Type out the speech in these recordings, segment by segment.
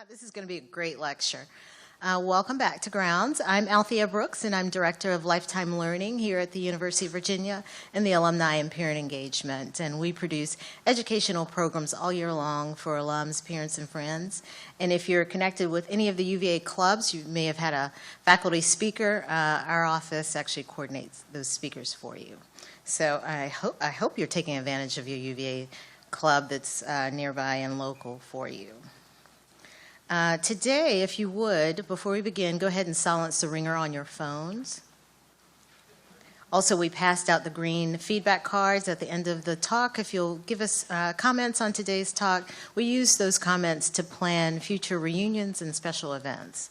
This is going to be a great lecture. Welcome back to Grounds. I'm Althea Brooks, and I'm Director of Lifetime Learning here at the University of Virginia in the Alumni and Parent Engagement. And we produce educational programs all year long for alums, parents, and friends. And if you're connected with any of the UVA clubs, you may have had a faculty speaker. Our office actually coordinates those speakers for you. So I hope you're taking advantage of your UVA club that's nearby and local for you. Today, if you would, before we begin, go ahead and silence the ringer on your phones. Also, we passed out the green feedback cards at the end of the talk. If you'll give us comments on today's talk, we use those comments to plan future reunions and special events.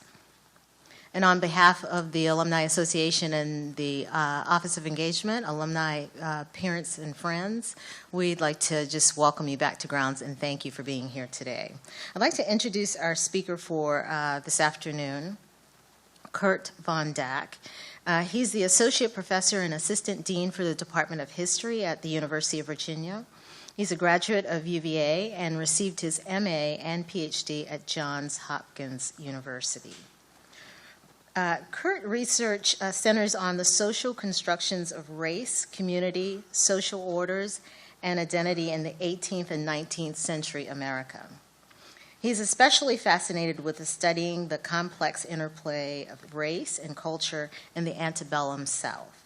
And on behalf of the Alumni Association and the Office of Engagement, alumni, parents, and friends, we'd like to just welcome you back to Grounds and thank you for being here today. I'd like to introduce our speaker for this afternoon, Kurt Von Dack. He's the Associate Professor and Assistant Dean for the Department of History at the University of Virginia. He's a graduate of UVA and received his MA and PhD at Johns Hopkins University. Kurt research centers on the social constructions of race, community, social orders, and identity in the 18th and 19th century America. He's especially fascinated with studying the complex interplay of race and culture in the antebellum South.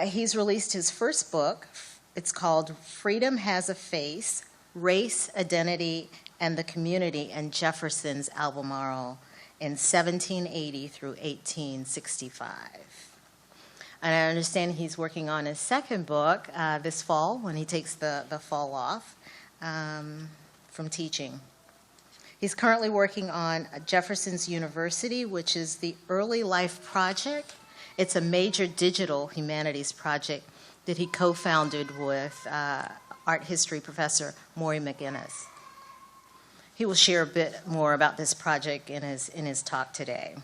He's released his first book. It's called Freedom Has a Face, Race, Identity, and the Community in Jefferson's Albemarle in 1780 through 1865. And I understand he's working on his second book this fall when he takes the fall off from teaching. He's currently working on Jefferson's University, which is the Early Life Project. It's a major digital humanities project that he co-founded with art history professor Maury McInnes. He will share a bit more about this project in his talk today.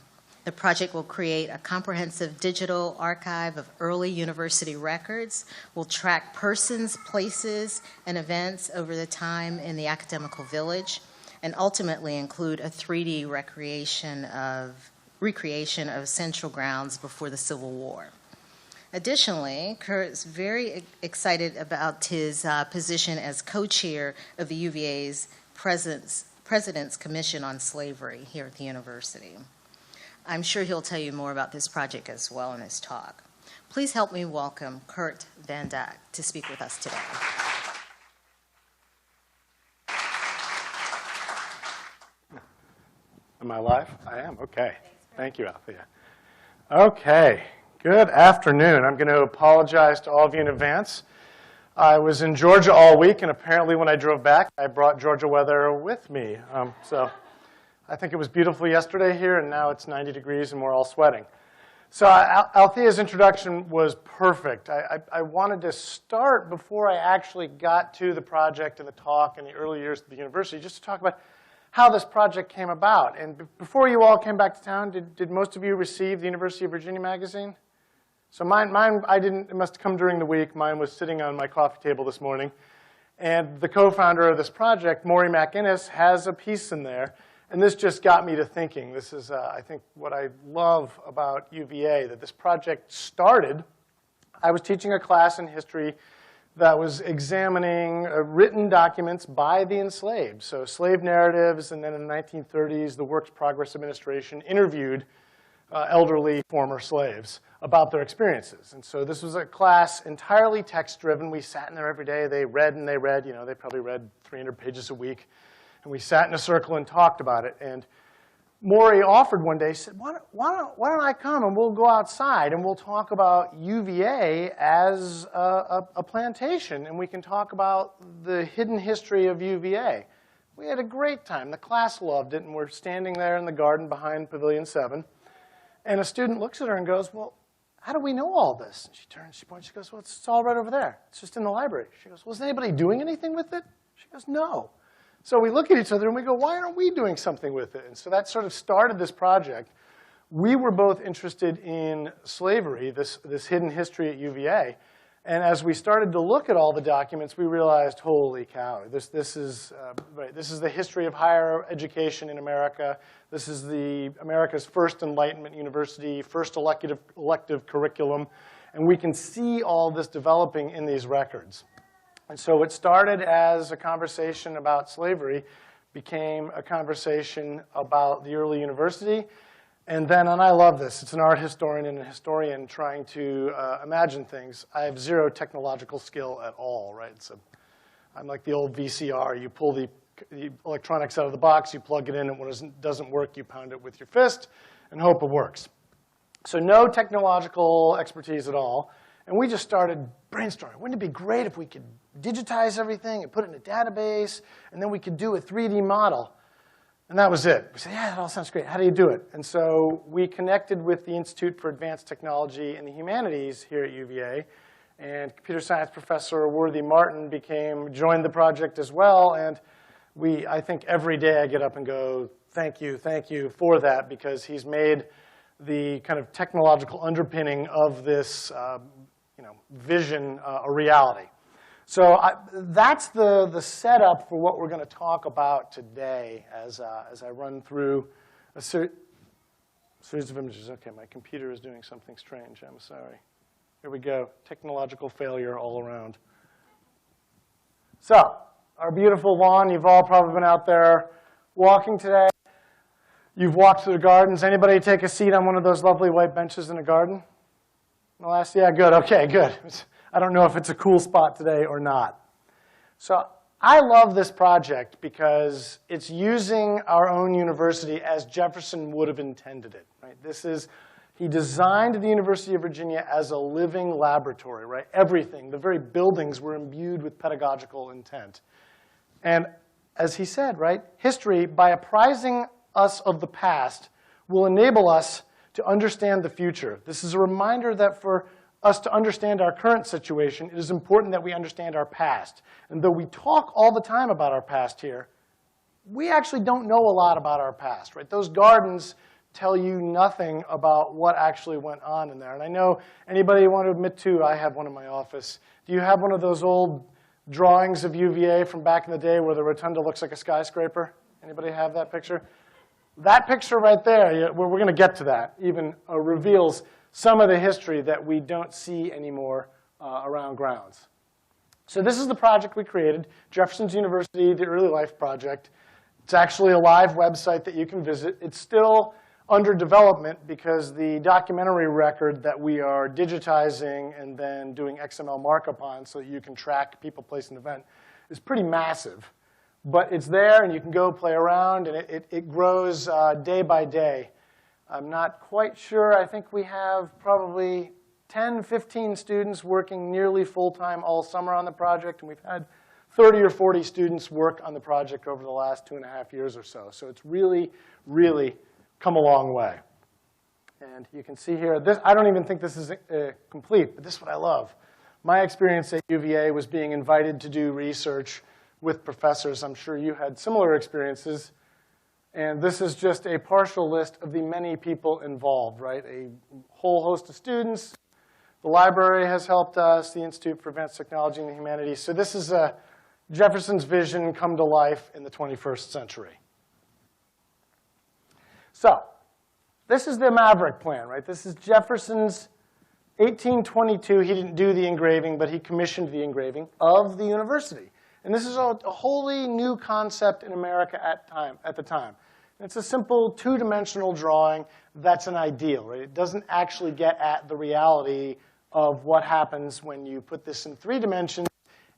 The project will create a comprehensive digital archive of early university records, will track persons, places, and events over the time in the academical village, and ultimately include a 3D recreation of Central Grounds before the Civil War. Additionally, Kurt is very excited about his position as co-chair of the UVA's President's Commission on Slavery here at the university. I'm sure he'll tell you more about this project as well in his talk. Please help me welcome Kurt Van Dack to speak with us today. Am I live? I am, okay. Thank you, Althea. Okay, good afternoon. I'm going to apologize to all of you in advance. I was in Georgia all week, and apparently when I drove back, I brought Georgia weather with me. So I think it was beautiful yesterday here, and now it's 90 degrees, and we're all sweating. So Althea's introduction was perfect. I wanted to start before I actually got to the project and the talk and the early years of the university, just to talk about how this project came about. And before you all came back to town, did most of you receive the University of Virginia magazine? So mine, I didn't, it must have come during the week. Mine was sitting on my coffee table this morning. And the co-founder of this project, Maury McInnes, has a piece in there. And this just got me to thinking. This is, I think, what I love about UVA, that this project started. I was teaching a class in history that was examining written documents by the enslaved. So slave narratives, and then in the 1930s, the Works Progress Administration interviewed elderly former slaves about their experiences. And so this was a class entirely text-driven. We sat in there every day. They read and they read. You know, they probably read 300 pages a week. And we sat in a circle and talked about it. And Maury offered one day, said, why don't I come and we'll go outside and we'll talk about UVA as a plantation, and we can talk about the hidden history of UVA. We had a great time. The class loved it, and we're standing there in the garden behind Pavilion 7. And a student looks at her and goes, well, how do we know all this? And she turns, she points, she goes, well, it's all right over there. It's just in the library. She goes, well, is anybody doing anything with it? She goes, no. So we look at each other and we go, why aren't we doing something with it? And so that sort of started this project. We were both interested in slavery, this hidden history at UVA. And as we started to look at all the documents, we realized, holy cow, this is the history of higher education in America. This is America's first Enlightenment university, first elective curriculum. And we can see all this developing in these records. And so what started as a conversation about slavery became a conversation about the early university. And then, and I love this, it's an art historian and a historian trying to imagine things. I have zero technological skill at all, right? I'm like the old VCR. You pull the electronics out of the box, you plug it in, and when it doesn't work, you pound it with your fist and hope it works. So no technological expertise at all. And we just started brainstorming. Wouldn't it be great if we could digitize everything and put it in a database, and then we could do a 3D model? And that was it. We said, yeah, that all sounds great. How do you do it? And so we connected with the Institute for Advanced Technology and the Humanities here at UVA. And computer science professor Worthy Martin joined the project as well. And I think every day I get up and go, thank you for that, because he's made the kind of technological underpinning of this vision a reality. So that's the setup for what we're going to talk about today as I run through a series of images. OK, my computer is doing something strange. I'm sorry. Here we go. Technological failure all around. So our beautiful lawn, you've all probably been out there walking today. You've walked through the gardens. Anybody take a seat on one of those lovely white benches in the garden? Yeah, good. OK, good. I don't know if it's a cool spot today or not. So I love this project because it's using our own university as Jefferson would have intended it. Right? He designed the University of Virginia as a living laboratory. Right? Everything, the very buildings were imbued with pedagogical intent. And as he said, right, history, by apprising us of the past, will enable us to understand the future. This is a reminder that for us to understand our current situation, it is important that we understand our past. And though we talk all the time about our past here, we actually don't know a lot about our past, right? Those gardens tell you nothing about what actually went on in there. And I know anybody want to admit to, I have one in my office. Do you have one of those old drawings of UVA from back in the day where the rotunda looks like a skyscraper? Anybody have that picture? That picture right there, we're going to get to that, even reveals some of the history that we don't see anymore around grounds. So this is the project we created, Jefferson's University, the Early Life Project. It's actually a live website that you can visit. It's still under development because the documentary record that we are digitizing and then doing XML markup on so that you can track people, place, and event is pretty massive. But it's there, and you can go play around, and it grows day by day. I'm not quite sure. I think we have probably 10, 15 students working nearly full-time all summer on the project, and we've had 30 or 40 students work on the project over the last 2.5 years or so. So it's really, really come a long way. And you can see here, I don't even think this is complete, but this is what I love. My experience at UVA was being invited to do research with professors. I'm sure you had similar experiences. And this is just a partial list of the many people involved, right? A whole host of students. The library has helped us, the Institute for Advanced Technology and the Humanities. So this is Jefferson's vision come to life in the 21st century. So this is the Maverick plan, right? This is Jefferson's 1822. He didn't do the engraving, but he commissioned the engraving of the university. And this is a wholly new concept in America at the time. It's a simple two-dimensional drawing that's an ideal, right? It doesn't actually get at the reality of what happens when you put this in 3 dimensions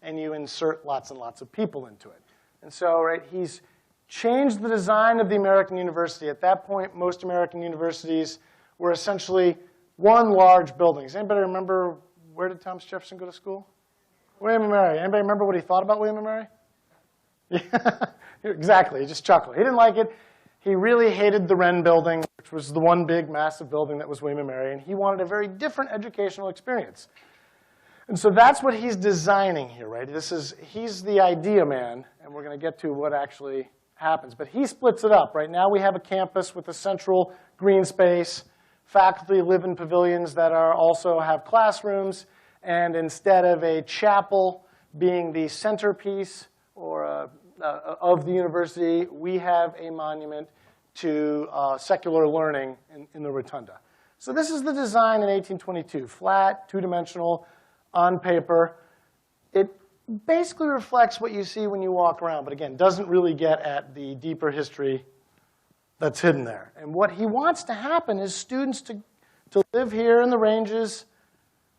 and you insert lots and lots of people into it. And so, right, he's changed the design of the American university. At that point, most American universities were essentially one large building. Does anybody remember, where did Thomas Jefferson go to school? William and Mary. Anybody remember what he thought about William and Mary? Yeah, exactly. He just chuckled. He didn't like it. He really hated the Wren building, which was the one big, massive building that was William and Mary. And he wanted a very different educational experience. And so that's what he's designing here, right? He's the idea man. And we're going to get to what actually happens. But he splits it up. Right now we have a campus with a central green space. Faculty live in pavilions that also have classrooms. And instead of a chapel being the centerpiece of the university, we have a monument to secular learning in the rotunda. So this is the design in 1822, flat, two-dimensional, on paper. It basically reflects what you see when you walk around, but again, doesn't really get at the deeper history that's hidden there. And what he wants to happen is students to live here in the ranges,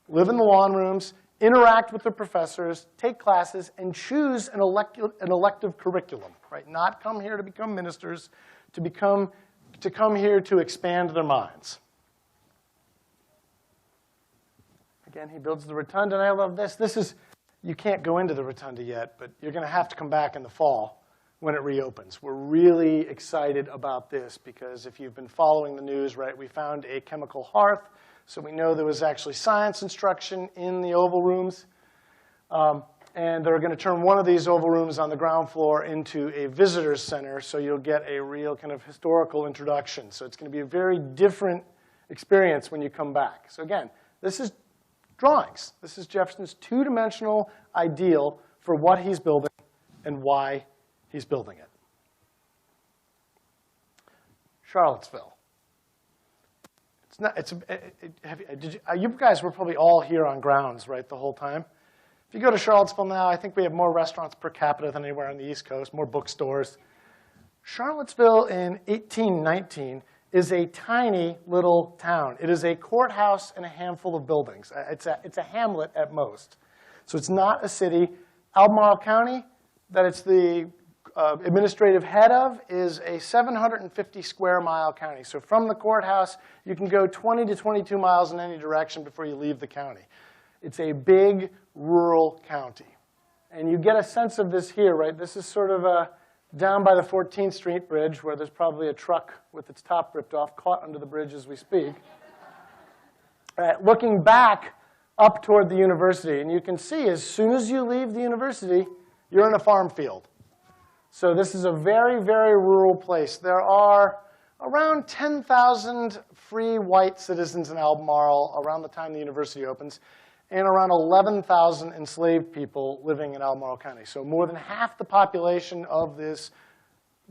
live in the lawn rooms, interact with the professors, take classes, and choose an elective curriculum, right? Not come here to become ministers, to come here to expand their minds. Again, he builds the rotunda, and I love this. You can't go into the rotunda yet, but you're going to have to come back in the fall when it reopens. We're really excited about this because if you've been following the news, right, we found a chemical hearth, so we know there was actually science instruction in the oval rooms. And they're going to turn one of these oval rooms on the ground floor into a visitor's center, so you'll get a real kind of historical introduction. So it's going to be a very different experience when you come back. So again, this is drawings. This is Jefferson's two-dimensional ideal for what he's building and why he's building it. Charlottesville. You guys were probably all here on grounds, right, the whole time? If you go to Charlottesville now, I think we have more restaurants per capita than anywhere on the East Coast, more bookstores. Charlottesville in 1819 is a tiny little town. It is a courthouse and a handful of buildings. It's a hamlet at most. So it's not a city. Albemarle County, that it's the administrative head of, is a 750 square mile county. So from the courthouse, you can go 20 to 22 miles in any direction before you leave the county. It's a big rural county. And you get a sense of this here, right? This is sort of down by the 14th Street Bridge, where there's probably a truck with its top ripped off, caught under the bridge as we speak. Looking back up toward the university, and you can see as soon as you leave the university, you're in a farm field. So this is a very, very rural place. There are around 10,000 free white citizens in Albemarle around the time the university opens, and around 11,000 enslaved people living in Albemarle County. So more than half the population of this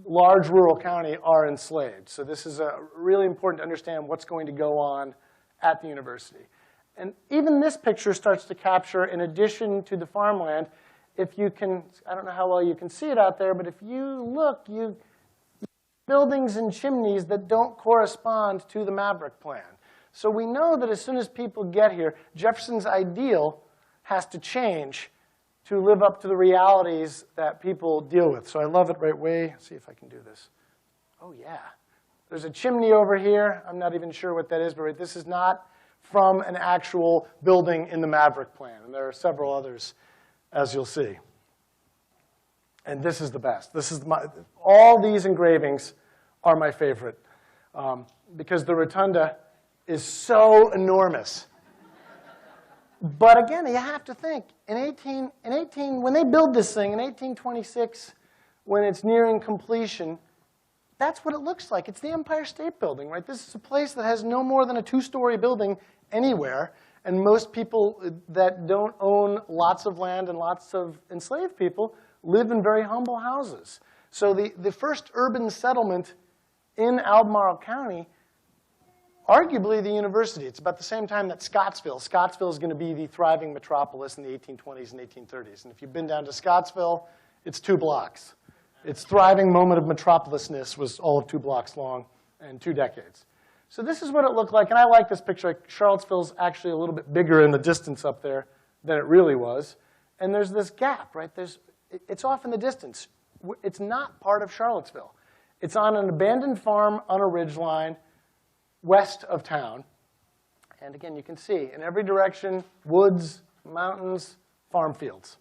large rural county are enslaved. So this is really important to understand what's going to go on at the university. And even this picture starts to capture, in addition to the farmland, if you can, I don't know how well you can see it out there, but if you look, you buildings and chimneys that don't correspond to the Maverick plan. So we know that as soon as people get here, Jefferson's ideal has to change to live up to the realities that people deal with. So I love it right way. Let's see if I can do this. Oh, yeah. There's a chimney over here. I'm not even sure what that is, but this is not from an actual building in the Maverick plan. And there are several others, as you'll see. And this is the best. All these engravings are my favorite because the rotunda is so enormous. But again, you have to think, when they build this thing, in 1826, when it's nearing completion, that's what it looks like. It's the Empire State Building, right? This is a place that has no more than a two-story building anywhere, and most people that don't own lots of land and lots of enslaved people live in very humble houses. So the first urban settlement in Albemarle County, arguably the university. It's about the same time that Scottsville is going to be the thriving metropolis in the 1820s and 1830s. And if you've been down to Scottsville, it's 2 blocks. Its thriving moment of metropolisness was all of 2 blocks long and 2 decades. So this is what it looked like. And I like this picture. Charlottesville's actually a little bit bigger in the distance up there than it really was. And there's this gap, right? It's off in the distance. It's not part of Charlottesville. It's on an abandoned farm on a ridgeline west of town. And again, you can see in every direction, woods, mountains, farm fields.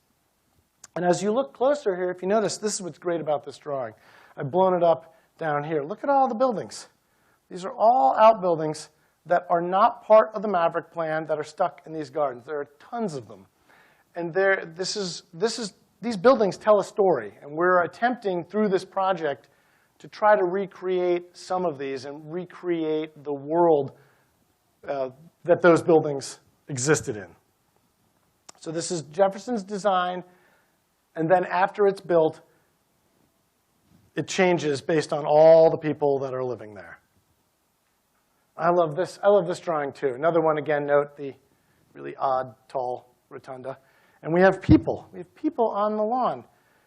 And as you look closer here, if you notice, this is what's great about this drawing. I've blown it up down here. Look at all the buildings. These are all outbuildings that are not part of the Maverick plan that are stuck in these gardens. There are tons of them. And these buildings tell a story. And we're attempting through this project to try to recreate some of these and recreate the world that those buildings existed in. So this is Jefferson's design, and then after it's built, it changes based on all the people that are living there. I love this drawing too. Another one, again, note the really odd, tall rotunda. And we have people. We have people on the lawn.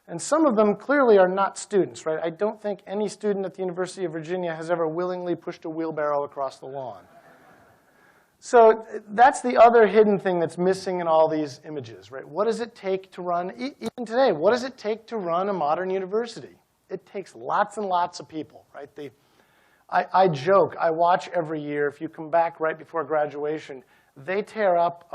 And some of them clearly are not students, right? I don't think any student at the University of Virginia has ever willingly pushed a wheelbarrow across the lawn. So that's the other hidden thing that's missing in all these images, right? What does it take to run, even today, what does it take to run a modern university? It takes lots and lots of people, right? I joke, I watch every year, if you come back right before graduation, they tear up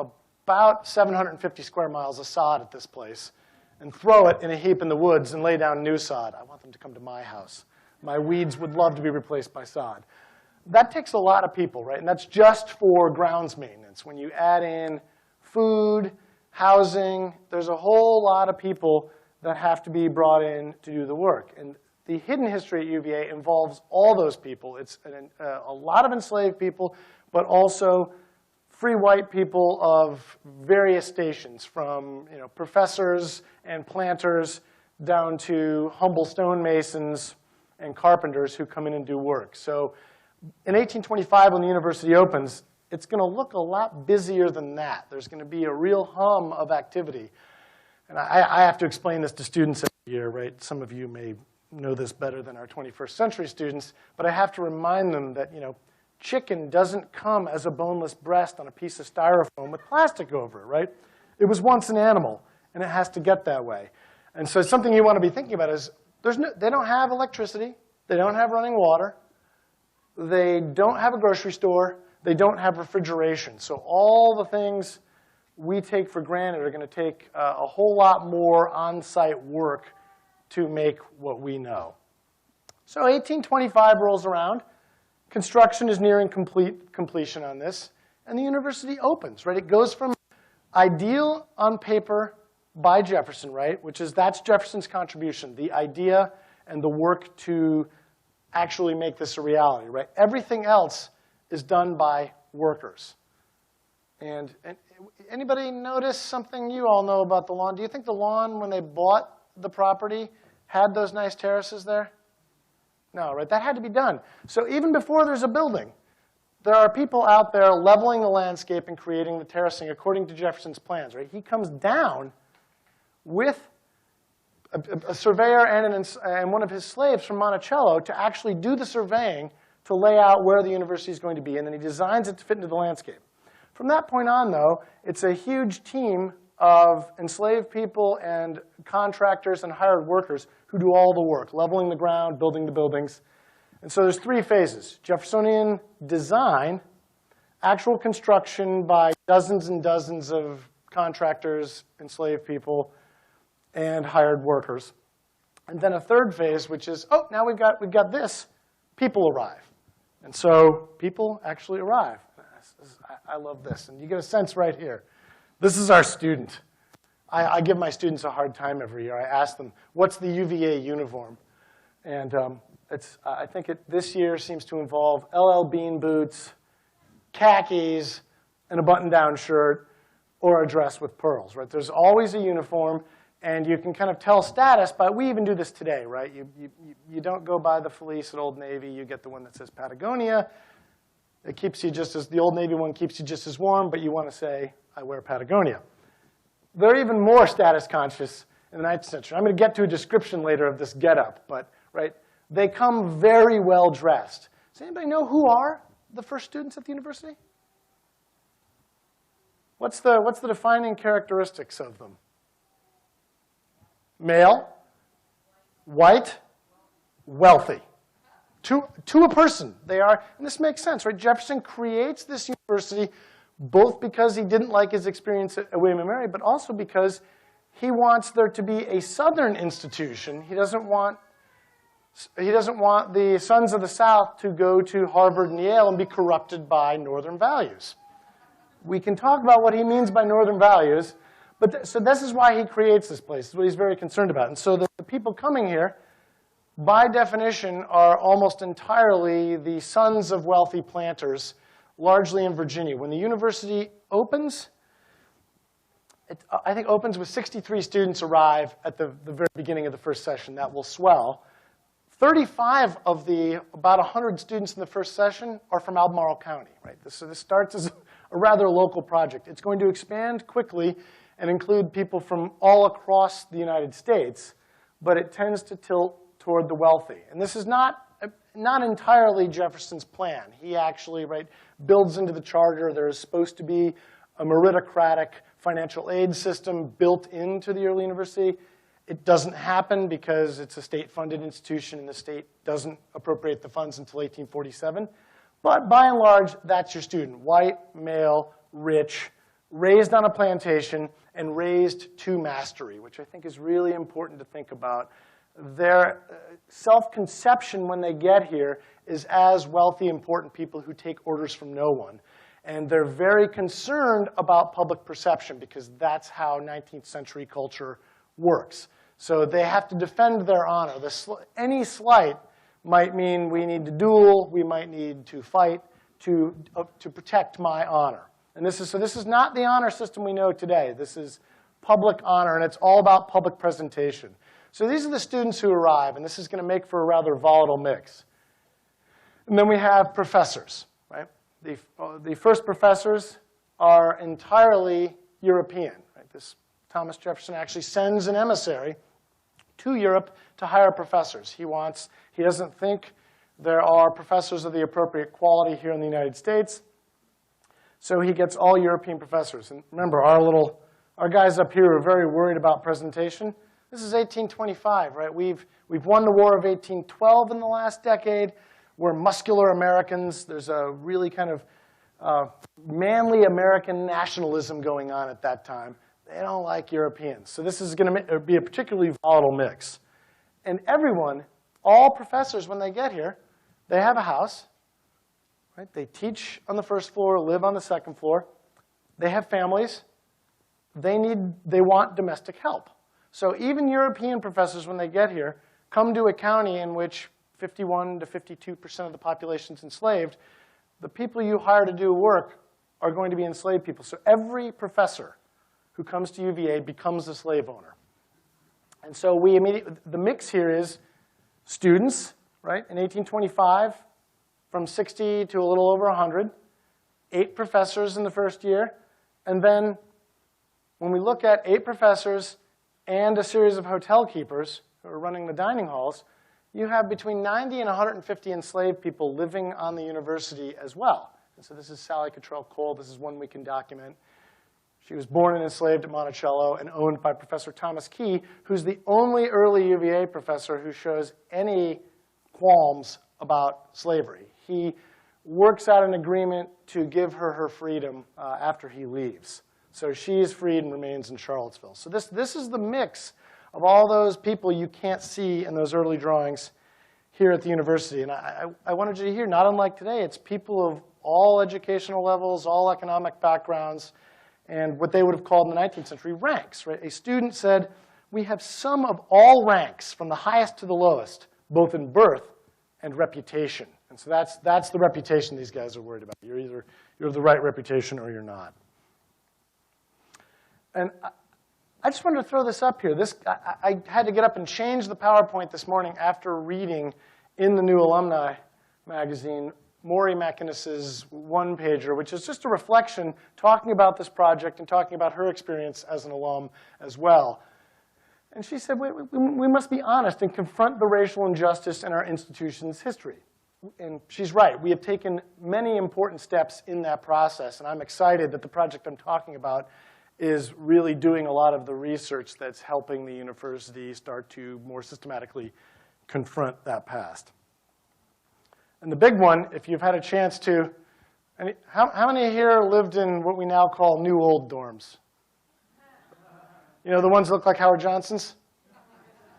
about 750 square miles of sod at this place and throw it in a heap in the woods and lay down new sod. I want them to come to my house. My weeds would love to be replaced by sod. That takes a lot of people, right? And that's just for grounds maintenance. When you add in food, housing, there's a whole lot of people that have to be brought in to do the work. And the hidden history at UVA involves all those people. It's a lot of enslaved people, but also free white people of various stations, from professors and planters down to humble stonemasons and carpenters who come in and do work. So in 1825, when the university opens, it's going to look a lot busier than that. There's going to be a real hum of activity. And I have to explain this to students every year, right? Some of you may know this better than our 21st century students, but I have to remind them that, chicken doesn't come as a boneless breast on a piece of styrofoam with plastic over it, right? It was once an animal, and it has to get that way. And so something you want to be thinking about is they don't have electricity. They don't have running water. They don't have a grocery store. They don't have refrigeration. So all the things we take for granted are going to take a whole lot more on-site work to make what we know. So 1825 rolls around. Construction is nearing completion on this, and the university opens, right? It goes from ideal on paper by Jefferson, right? That's Jefferson's contribution, the idea and the work to actually make this a reality, right? Everything else is done by workers. And anybody notice something you all know about the lawn? Do you think the lawn, when they bought the property, had those nice terraces there? No, right? That had to be done. So even before there's a building, there are people out there leveling the landscape and creating the terracing according to Jefferson's plans, right? He comes down with a surveyor and one of his slaves from Monticello to actually do the surveying to lay out where the university is going to be, and then he designs it to fit into the landscape. From that point on, though, it's a huge team of enslaved people and contractors and hired workers who do all the work, leveling the ground, building the buildings. And so there's three phases: Jeffersonian design, actual construction by dozens and dozens of contractors, enslaved people, and hired workers. And then a third phase, which is, oh, now we've got this. People arrive. And so people actually arrive. I love this. And you get a sense right here. This is our student. I give my students a hard time every year. I ask them, what's the UVA uniform? And I think this year seems to involve LL Bean boots, khakis, and a button-down shirt, or a dress with pearls, right? There's always a uniform, and you can kind of tell status by, we even do this today, right? You don't go buy the fleece at Old Navy. You get the one that says Patagonia. It keeps you the Old Navy one keeps you just as warm, but you want to say, I wear Patagonia. They're even more status conscious in the 19th century. I'm going to get to a description later of this getup, but right, they come very well dressed. Does anybody know who are the first students at the university? What's the defining characteristics of them? Male, white, wealthy. To a person, they are, and this makes sense, right? Jefferson creates this university both because he didn't like his experience at William & Mary, but also because he wants there to be a Southern institution. He doesn't want the sons of the South to go to Harvard and Yale and be corrupted by Northern values. We can talk about what he means by Northern values, but so this is why he creates this place. This is what he's very concerned about. And so the people coming here, by definition, are almost entirely the sons of wealthy planters, largely in Virginia. When the university opens, I think opens with 63 students arrive at the very beginning of the first session. That will swell. 35 of the about 100 students in the first session are from Albemarle County, right? So this starts as a rather local project. It's going to expand quickly and include people from all across the United States, but it tends to tilt toward the wealthy. And this is not entirely Jefferson's plan. He actually, right, builds into the charter. There's supposed to be a meritocratic financial aid system built into the early university. It doesn't happen because it's a state-funded institution and the state doesn't appropriate the funds until 1847. But by and large, that's your student. White, male, rich, raised on a plantation, and raised to mastery, which I think is really important to think about. Their self-conception when they get here is as wealthy, important people who take orders from no one. And they're very concerned about public perception because that's how 19th century culture works. So they have to defend their honor. Any slight might mean we need to duel, we might need to fight to protect my honor. And this is not the honor system we know today. This is public honor, and it's all about public presentation. So these are the students who arrive, and this is going to make for a rather volatile mix. And then we have professors, right? The first professors are entirely European. Right? Thomas Jefferson actually sends an emissary to Europe to hire professors. He doesn't think there are professors of the appropriate quality here in the United States, so he gets all European professors. And remember, our guys up here are very worried about presentation. This is 1825, right? We've won the War of 1812 in the last decade. We're muscular Americans. There's a really kind of manly American nationalism going on at that time. They don't like Europeans. So this is going to be a particularly volatile mix. And everyone, all professors, when they get here, they have a house. Right? They teach on the first floor, live on the second floor. They have families. They want domestic help. So even European professors, when they get here, come to a county in which 51 to 52% of the population is enslaved. The people you hire to do work are going to be enslaved people. So every professor who comes to UVA becomes a slave owner. And so the mix here is students, right? In 1825, from 60 to a little over 100, 8 professors in the first year. And then when we look at 8 professors and a series of hotel keepers who are running the dining halls, you have between 90 and 150 enslaved people living on the university as well. And so this is Sally Cottrell Cole. This is one we can document. She was born and enslaved at Monticello and owned by Professor Thomas Key, who's the only early UVA professor who shows any qualms about slavery. He works out an agreement to give her her freedom after he leaves. So she is freed and remains in Charlottesville. So this is the mix of all those people you can't see in those early drawings here at the university. And I wanted you to hear, not unlike today, it's people of all educational levels, all economic backgrounds, and what they would have called in the 19th century ranks. Right? A student said, we have some of all ranks, from the highest to the lowest, both in birth and reputation. And so that's the reputation these guys are worried about. You have the right reputation or you're not. And I just wanted to throw this up here. I had to get up and change the PowerPoint this morning after reading in the new alumni magazine Maury McInnes's one-pager, which is just a reflection talking about this project and talking about her experience as an alum as well. And she said, we must be honest and confront the racial injustice in our institution's history. And she's right. We have taken many important steps in that process, and I'm excited that the project I'm talking about is really doing a lot of the research that's helping the university start to more systematically confront that past. And the big one, if you've had a chance to, how many here lived in what we now call new old dorms? You know, the ones that look like Howard Johnson's?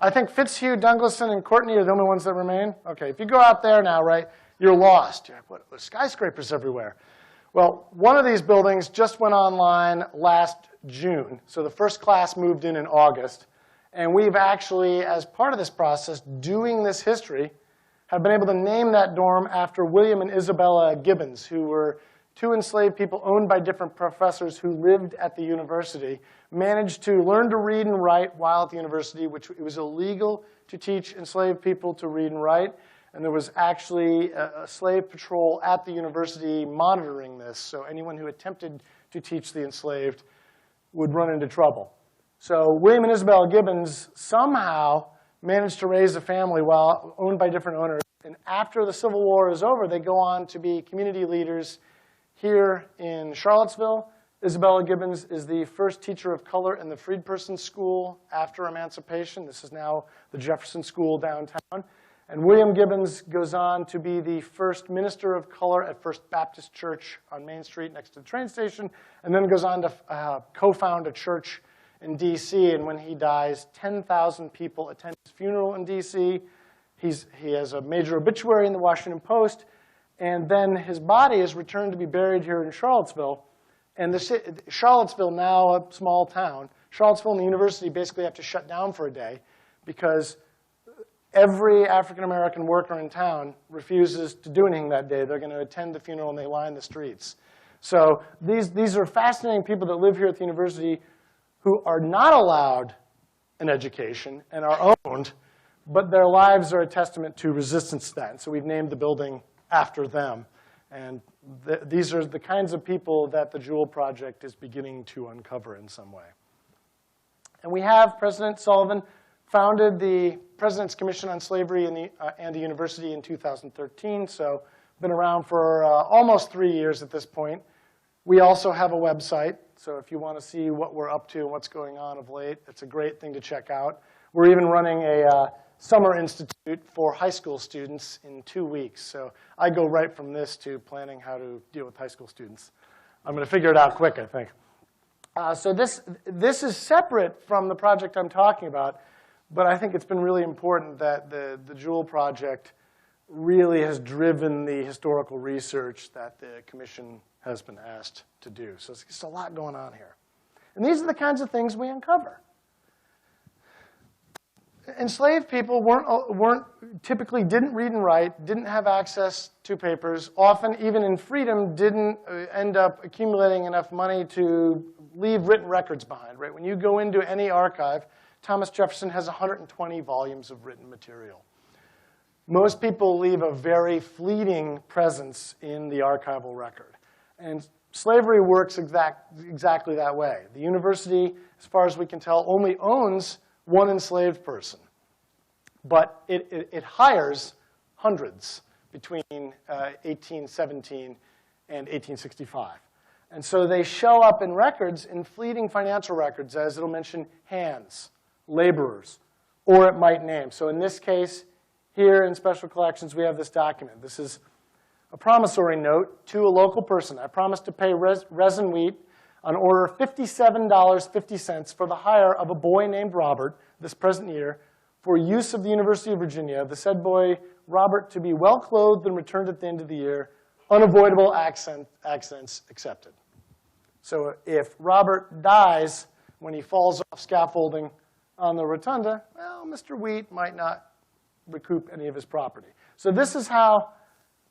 I think Fitzhugh, Douglason, and Courtney are the only ones that remain. Okay, if you go out there now, right, you're lost. You're like, what, there's skyscrapers everywhere. Well, one of these buildings just went online last June. So the first class moved in August. And we've actually, as part of this process, doing this history, have been able to name that dorm after William and Isabella Gibbons, who were two enslaved people owned by different professors who lived at the university managed to learn to read and write while at the university, which it was illegal to teach enslaved people to read and write. And there was actually a slave patrol at the university monitoring this, so anyone who attempted to teach the enslaved would run into trouble. So William and Isabel Gibbons somehow managed to raise a family while owned by different owners. And after the Civil War is over, they go on to be community leaders here in Charlottesville. Isabella Gibbons is the first teacher of color in the Freedperson School after emancipation. This is now the Jefferson School downtown. And William Gibbons goes on to be the first minister of color at First Baptist Church on Main Street next to the train station, and then goes on to co-found a church in D.C. And when he dies, 10,000 people attend his funeral in D.C. He has a major obituary in the Washington Post, and then his body is returned to be buried here in Charlottesville. And Charlottesville, now a small town, Charlottesville and the university basically have to shut down for a day because every African-American worker in town refuses to do anything that day. They're going to attend the funeral and they line the streets. So these are fascinating people that live here at the university who are not allowed an education and are owned, but their lives are a testament to resistance to that. And so we've named the building after them. And these are the kinds of people that the Jewel Project is beginning to uncover in some way. And we have President Sullivan founded the President's Commission on Slavery and the university in 2013, so been around for almost 3 years at this point. We also have a website, so if you want to see what we're up to and what's going on of late, it's a great thing to check out. We're even running a summer institute for high school students in 2 weeks, so I go right from this to planning how to deal with high school students. I'm going to figure it out quick, I think. So this is separate from the project I'm talking about, but I think it's been really important that the Jewel Project really has driven the historical research that the commission has been asked to do. So it's just a lot going on here. And these are the kinds of things we uncover. Enslaved people typically didn't read and write, didn't have access to papers, often even in freedom didn't end up accumulating enough money to leave written records behind, right? When you go into any archive, Thomas Jefferson has 120 volumes of written material. Most people leave a very fleeting presence in the archival record. And slavery works exactly that way. The university, as far as we can tell, only owns one enslaved person. But it hires hundreds between 1817 and 1865. And so they show up in records, in fleeting financial records, as it'll mention hands, laborers, or it might name. So in this case, here in Special Collections, we have this document. This is a promissory note to a local person. I promise to pay resin wheat on order of $57.50 for the hire of a boy named Robert this present year for use of the University of Virginia, the said boy, Robert, to be well clothed and returned at the end of the year, unavoidable accidents accepted. So if Robert dies when he falls off scaffolding on the rotunda, well, Mr. Wheat might not recoup any of his property. So this is how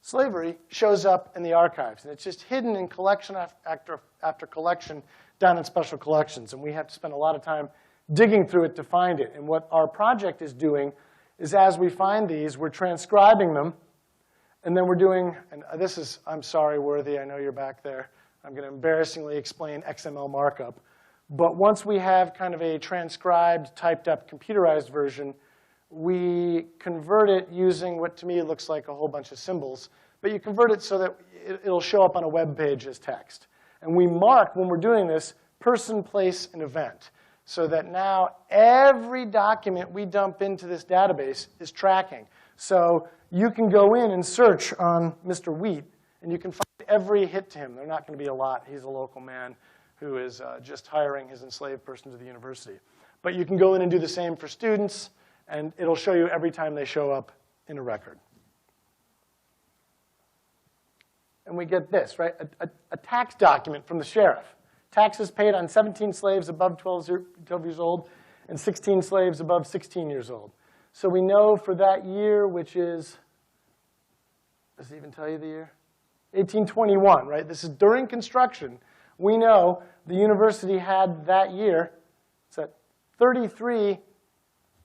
slavery shows up in the archives. And it's just hidden in collection after collection down in Special Collections. And we have to spend a lot of time digging through it to find it. And what our project is doing is as we find these, we're transcribing them. And then we're doing, and this is, I'm sorry, Worthy, I know you're back there. I'm going to embarrassingly explain XML markup. But once we have kind of a transcribed, typed up, computerized version, we convert it using what to me looks like a whole bunch of symbols. But you convert it so that it'll show up on a web page as text. And we mark, when we're doing this, person, place, and event. So that now every document we dump into this database is tracking. So you can go in and search on Mr. Wheat, and you can find every hit to him. They're not going to be a lot. He's a local man who is just hiring his enslaved person to the university. But you can go in and do the same for students, and it'll show you every time they show up in a record. And we get this, right? A tax document from the sheriff. Taxes paid on 17 slaves above 12 years old and 16 slaves above 16 years old. So we know for that year, which is, does it even tell you the year? 1821, right? This is during construction. We know the university had that year, it's at 33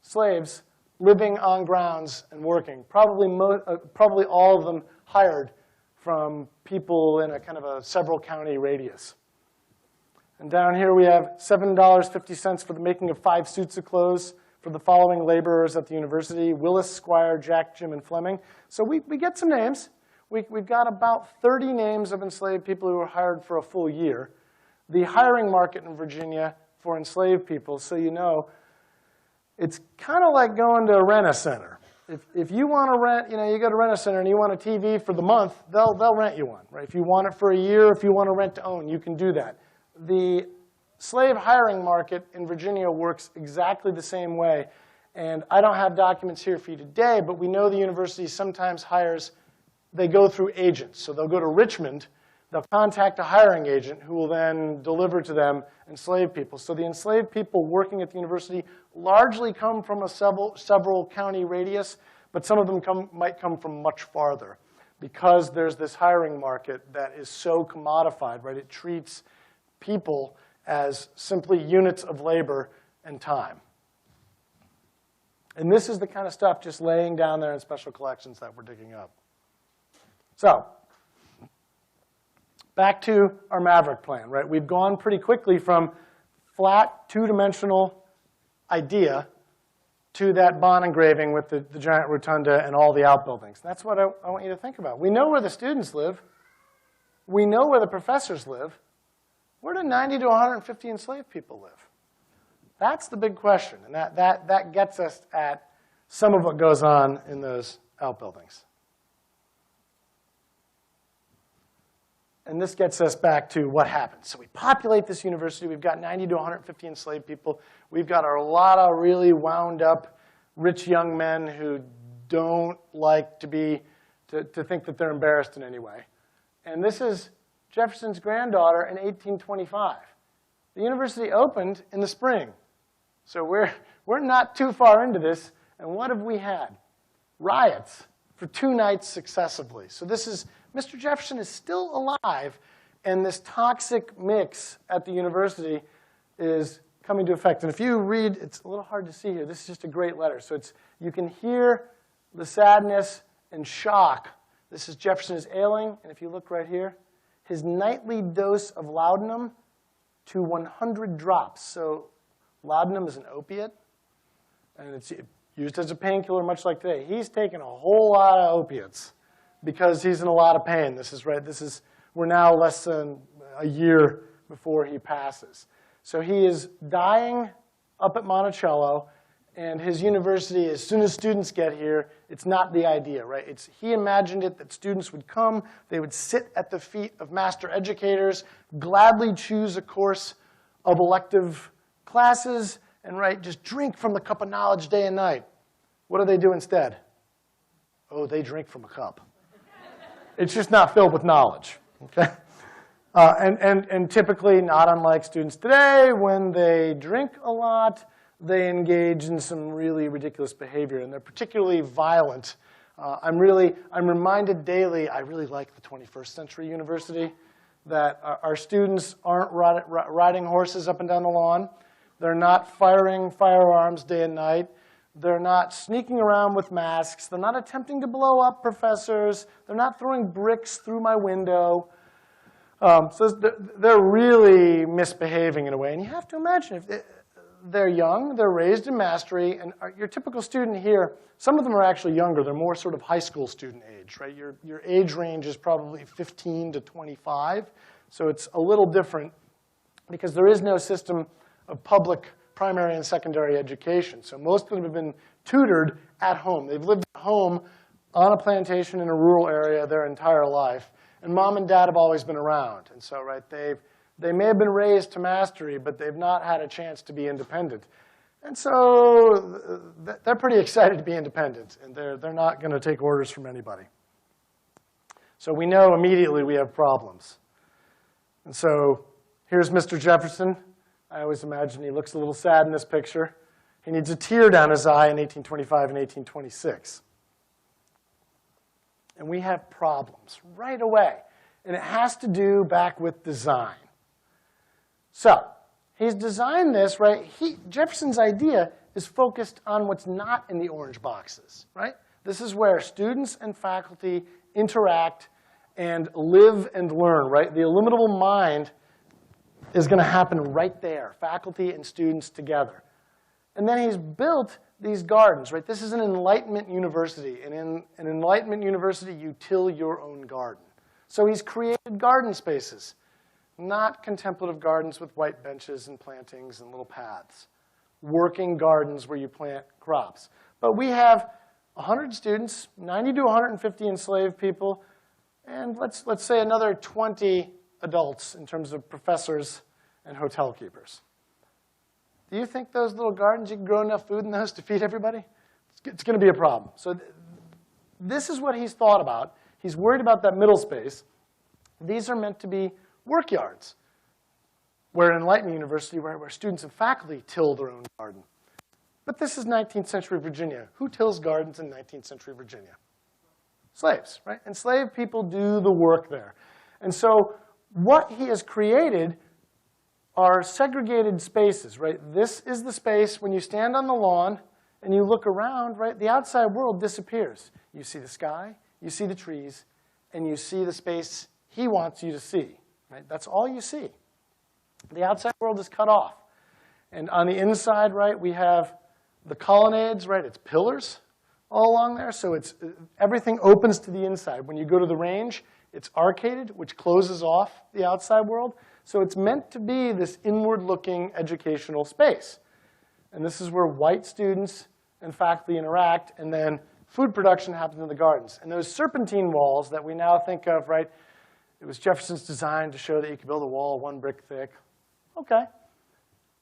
slaves living on grounds and working, probably all of them hired from people in a kind of a several county radius. And down here we have $7.50 for the making of 5 suits of clothes for the following laborers at the university: Willis, Squire, Jack, Jim, and Fleming. So we get some names. We've got about 30 names of enslaved people who were hired for a full year. The hiring market in Virginia for enslaved people, so you know, it's kind of like going to a rent-a-center. If you want to rent, you go to rent-a-center and you want a TV for the month, they'll rent you one, right? If you want it for a year, if you want to rent to own, you can do that. The slave hiring market in Virginia works exactly the same way. And I don't have documents here for you today, but we know the university sometimes hires, they go through agents. So they'll go to Richmond, they'll contact a hiring agent who will then deliver to them enslaved people. So the enslaved people working at the university largely come from a several county radius, but some of them might come from much farther because there's this hiring market that is so commodified, right? It treats people as simply units of labor and time. And this is the kind of stuff just laying down there in special collections that we're digging up. So back to our Maverick plan, right? We've gone pretty quickly from flat, two-dimensional idea to that Bond engraving with the giant rotunda and all the outbuildings. That's what I want you to think about. We know where the students live. We know where the professors live. Where do 90 to 150 enslaved people live? That's the big question, and that gets us at some of what goes on in those outbuildings. And this gets us back to what happens. So we populate this university. We've got 90 to 150 enslaved people. We've got a lot of really wound up, rich young men who don't like to think that they're embarrassed in any way. And this is Jefferson's granddaughter in 1825. The university opened in the spring. So we're not too far into this. And what have we had? Riots for 2 nights successively. So this is, Mr. Jefferson is still alive, and this toxic mix at the university is coming to effect. And if you read, it's a little hard to see here. This is just a great letter. So you can hear the sadness and shock. This is Jefferson is ailing, and if you look right here, his nightly dose of laudanum to 100 drops. So laudanum is an opiate, and it's used as a painkiller much like today. He's taken a whole lot of opiates because he's in a lot of pain. This is right. We're now less than a year before he passes. So he is dying up at Monticello, and his university, as soon as students get here, it's not the idea, right? He imagined it that students would come, they would sit at the feet of master educators, gladly choose a course of elective classes, and just drink from the cup of knowledge day and night. What do they do instead? Oh, they drink from a cup. It's just not filled with knowledge, okay? And typically, not unlike students today, when they drink a lot, they engage in some really ridiculous behavior, and they're particularly violent. I'm reminded daily, I really like the 21st century university, that our students aren't riding horses up and down the lawn. They're not firing firearms day and night. They're not sneaking around with masks. They're not attempting to blow up professors. They're not throwing bricks through my window. So they're really misbehaving in a way. And you have to imagine, if they're young, they're raised in mastery, and your typical student here, some of them are actually younger. They're more sort of high school student age, right? Your age range is probably 15 to 25. So it's a little different because there is no system of public primary and secondary education. So most of them have been tutored at home. They've lived at home on a plantation in a rural area their entire life. And mom and dad have always been around. And so, they may have been raised to mastery, but they've not had a chance to be independent. And so they're pretty excited to be independent, and they're not going to take orders from anybody. So we know immediately we have problems. And so here's Mr. Jefferson. I always imagine he looks a little sad in this picture. He needs a tear down his eye in 1825 and 1826. And we have problems right away. And it has to do back with design. So he's designed this, right? Jefferson's idea is focused on what's not in the orange boxes, right? This is where students and faculty interact and live and learn, right? The illimitable mind is going to happen right there, faculty and students together. And then he's built these gardens, right? This is an Enlightenment university. And in an Enlightenment university, you till your own garden. So he's created garden spaces, not contemplative gardens with white benches and plantings and little paths. Working gardens where you plant crops. But we have 100 students, 90 to 150 enslaved people, and let's say another 20 adults in terms of professors and hotel keepers. Do you think those little gardens, you can grow enough food in those to feed everybody? It's going to be a problem. So this is what he's thought about. He's worried about that middle space. These are meant to be work yards. We're an Enlightenment university where students and faculty till their own garden. But this is 19th century Virginia. Who tills gardens in 19th century Virginia? Slaves, right? Enslaved people do the work there. And so what he has created are segregated spaces, right? This is the space when you stand on the lawn and you look around, right? The outside world disappears. You see the sky, you see the trees, and you see the space he wants you to see, right? That's all you see. The outside world is cut off. And on the inside, right, we have the colonnades, right? It's pillars all along there. So everything opens to the inside. When you go to the range, it's arcaded, which closes off the outside world. So it's meant to be this inward-looking educational space. And this is where white students and faculty interact, and then food production happens in the gardens. And those serpentine walls that we now think of, right, it was Jefferson's design to show that you could build a wall 1 brick thick. Okay.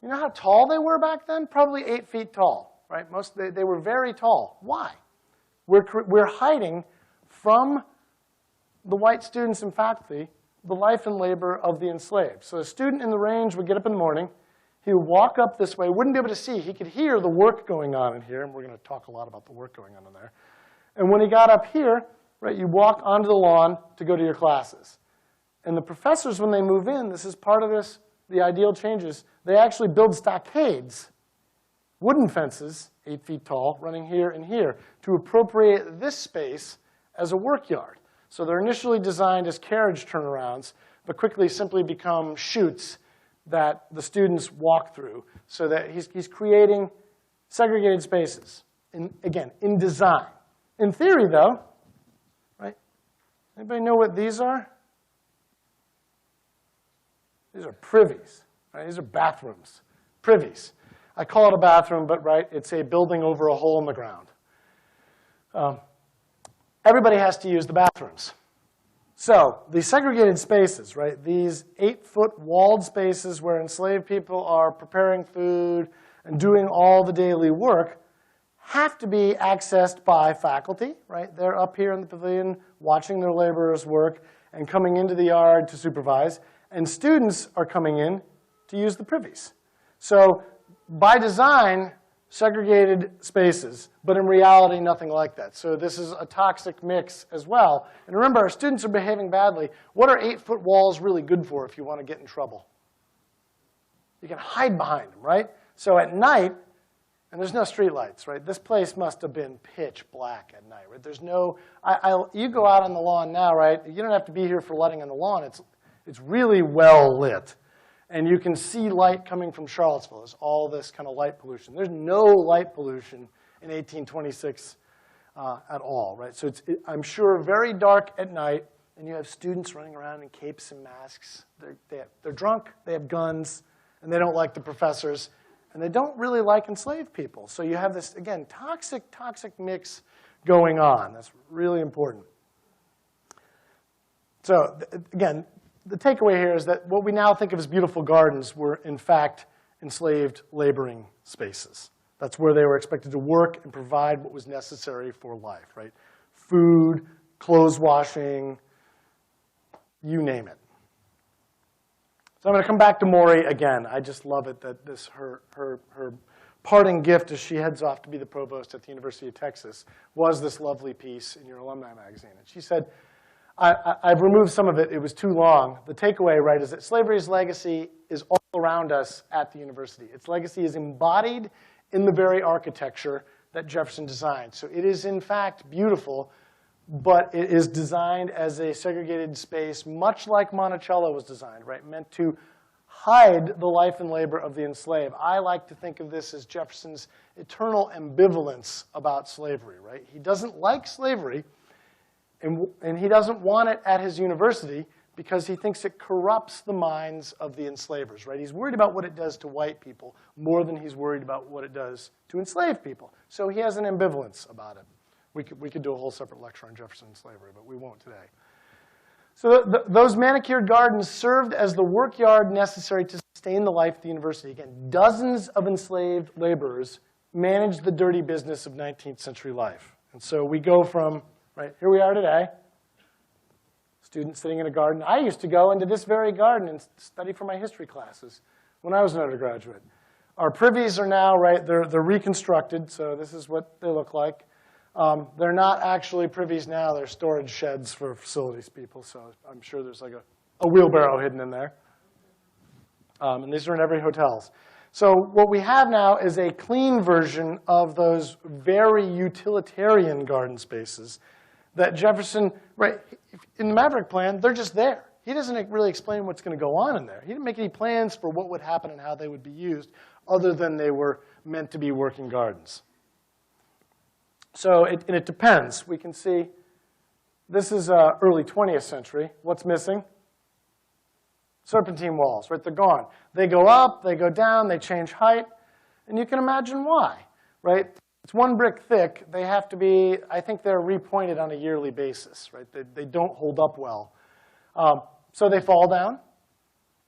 You know how tall they were back then? Probably 8 feet tall, right? They were very tall. Why? We're hiding from the white students and faculty the life and labor of the enslaved. So a student in the range would get up in the morning. He would walk up this way. Wouldn't be able to see. He could hear the work going on in here, and we're going to talk a lot about the work going on in there. And when he got up here, right, you walk onto the lawn to go to your classes. And the professors, when they move in, this is part of this, the ideal changes, they actually build stockades, wooden fences, 8 feet tall, running here and here, to appropriate this space as a work yard. So they're initially designed as carriage turnarounds, but quickly simply become chutes that the students walk through, so that he's creating segregated spaces, again, in design. In theory, though, right? Anybody know what these are? These are privies, right? These are bathrooms, privies. I call it a bathroom, but right, it's a building over a hole in the ground. Everybody has to use the bathrooms. So these segregated spaces, right, these 8-foot walled spaces where enslaved people are preparing food and doing all the daily work, have to be accessed by faculty, right? They're up here in the pavilion watching their laborers work and coming into the yard to supervise. And students are coming in to use the privies. So by design, segregated spaces, but in reality, nothing like that. So this is a toxic mix as well. And remember, our students are behaving badly. What are 8-foot walls really good for if you want to get in trouble? You can hide behind them, right? So at night, and there's no street lights, right? This place must have been pitch black at night, right? There's no, you go out on the lawn now, right? You don't have to be here for lighting on the lawn. It's really well lit. And you can see light coming from Charlottesville. There's all this kind of light pollution. There's no light pollution in 1826 at all, right? So I'm sure very dark at night, and you have students running around in capes and masks. They're drunk, they have guns, and they don't like the professors, and they don't really like enslaved people. So you have this, again, toxic mix going on. That's really important. So again, the takeaway here is that what we now think of as beautiful gardens were, in fact, enslaved laboring spaces. That's where they were expected to work and provide what was necessary for life, right? Food, clothes washing, you name it. So I'm going to come back to Maury again. I just love it that her parting gift as she heads off to be the provost at the University of Texas was this lovely piece in your alumni magazine. And she said, I've removed some of it. It was too long. The takeaway, right, is that slavery's legacy is all around us at the university. Its legacy is embodied in the very architecture that Jefferson designed. So it is, in fact, beautiful, but it is designed as a segregated space, much like Monticello was designed, right, meant to hide the life and labor of the enslaved. I like to think of this as Jefferson's eternal ambivalence about slavery, right? He doesn't like slavery, and he doesn't want it at his university because he thinks it corrupts the minds of the enslavers, right? He's worried about what it does to white people more than he's worried about what it does to enslaved people. So he has an ambivalence about it. We could do a whole separate lecture on Jefferson and slavery, but we won't today. So those manicured gardens served as the work yard necessary to sustain the life of the university. Again, dozens of enslaved laborers managed the dirty business of 19th century life. And so we go from, right, here we are today, students sitting in a garden. I used to go into this very garden and study for my history classes when I was an undergraduate. Our privies are now, right, they're reconstructed, so this is what they look like. They're not actually privies now. They're storage sheds for facilities people, so I'm sure there's like a wheelbarrow hidden in there. And these are in every hotel. So what we have now is a clean version of those very utilitarian garden spaces that Jefferson, right, in the Maverick plan, they're just there. He doesn't really explain what's going to go on in there. He didn't make any plans for what would happen and how they would be used, other than they were meant to be working gardens. So it depends. We can see this is early 20th century. What's missing? Serpentine walls, right? They're gone. They go up, they go down, they change height, and you can imagine why, right? It's one brick thick. They have to be, I think they're repointed on a yearly basis, right? They don't hold up well. So they fall down.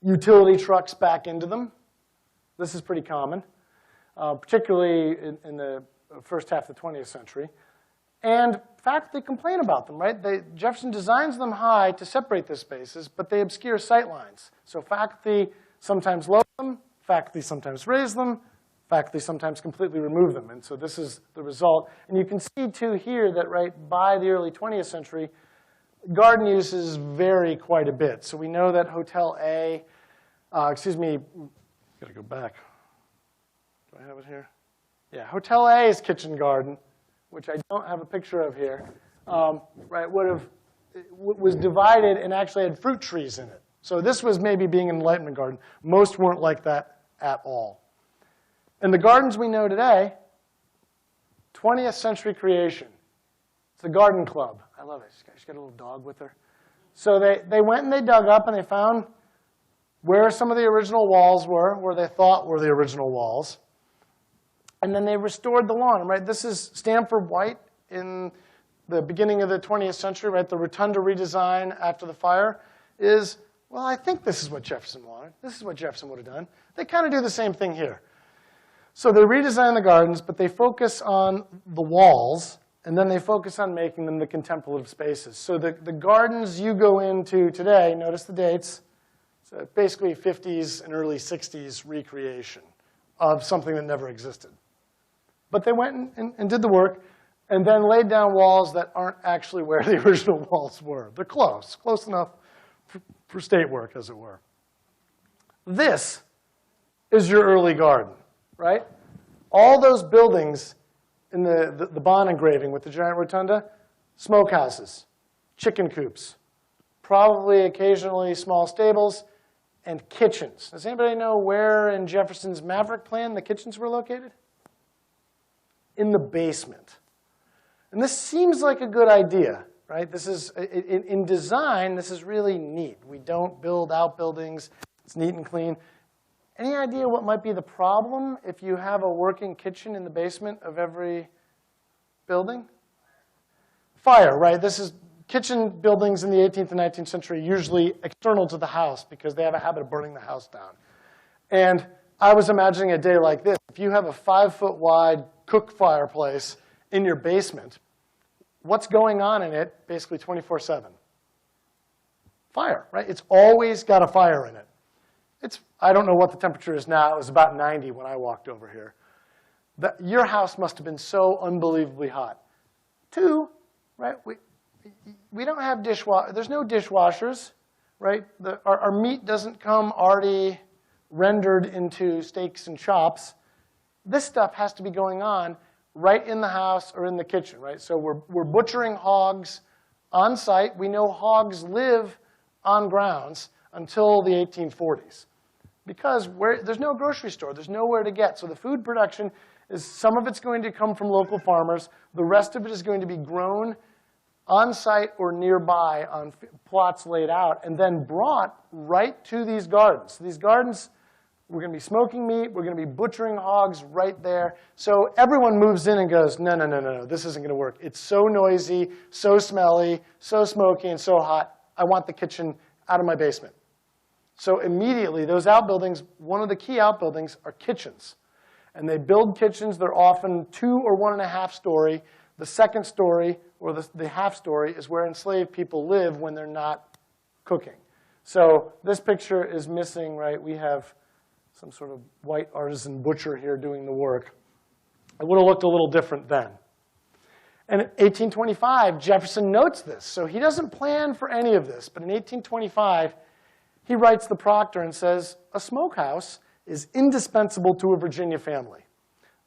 Utility trucks back into them. This is pretty common, particularly in the first half of the 20th century. And faculty complain about them, right? Jefferson designs them high to separate the spaces, but they obscure sight lines. So faculty sometimes lower them, faculty sometimes raise them, faculty sometimes completely remove them. And so this is the result. And you can see, too, here that right by the early 20th century, garden uses vary quite a bit. So we know that Hotel A, got to go back. Do I have it here? Yeah, Hotel A's kitchen garden, which I don't have a picture of here, right, was divided and actually had fruit trees in it. So this was maybe being an Enlightenment garden. Most weren't like that at all. And the gardens we know today, 20th century creation. It's the garden club. I love it. She's got a little dog with her. So they went and they dug up and they found where some of the original walls were, where they thought were the original walls. And then they restored the lawn, right? This is Stamford White in the beginning of the 20th century, right? The rotunda redesign after the fire is, well, I think this is what Jefferson wanted. This is what Jefferson would have done. They kind of do the same thing here. So they redesign the gardens, but they focus on the walls, and then they focus on making them the contemplative spaces. So the gardens you go into today, notice the dates, so basically 50s and early 60s recreation of something that never existed. But they went and did the work and then laid down walls that aren't actually where the original walls were. They're close enough for state work, as it were. This is your early garden, right? All those buildings in the Bond engraving with the giant rotunda, smokehouses, chicken coops, probably occasionally small stables, and kitchens. Does anybody know where in Jefferson's Maverick plan the kitchens were located? In the basement. And this seems like a good idea, right? This is, in design, this is really neat. We don't build outbuildings. It's neat and clean. Any idea what might be the problem if you have a working kitchen in the basement of every building? Fire, right? This is kitchen buildings in the 18th and 19th century, usually external to the house because they have a habit of burning the house down. And I was imagining a day like this. If you have a 5-foot wide cook fireplace in your basement, what's going on in it basically 24/7? Fire, right? It's always got a fire in it. I don't know what the temperature is now. It was about 90 when I walked over here. Your house must have been so unbelievably hot. Two, right? We we don't have there's no dishwashers, right? Our meat doesn't come already rendered into steaks and chops. This stuff has to be going on right in the house or in the kitchen, right? So we're butchering hogs on site. We know hogs live on grounds until the 1840s because there's no grocery store. There's nowhere to get. So the food production is some of it's going to come from local farmers. The rest of it is going to be grown on site or nearby on plots laid out and then brought right to these gardens. So these gardens, we're going to be smoking meat. We're going to be butchering hogs right there. So everyone moves in and goes, no, no, no, no, no, this isn't going to work. It's so noisy, so smelly, so smoky, and so hot. I want the kitchen out of my basement. So immediately, those outbuildings, one of the key outbuildings are kitchens. And they build kitchens. They're often 2 or 1.5 story. The second story, or the half story, is where enslaved people live when they're not cooking. So this picture is missing, right? We have some sort of white artisan butcher here doing the work. It would have looked a little different then. And in 1825, Jefferson notes this. So he doesn't plan for any of this. But in 1825, he writes the proctor and says, a smokehouse is indispensable to a Virginia family.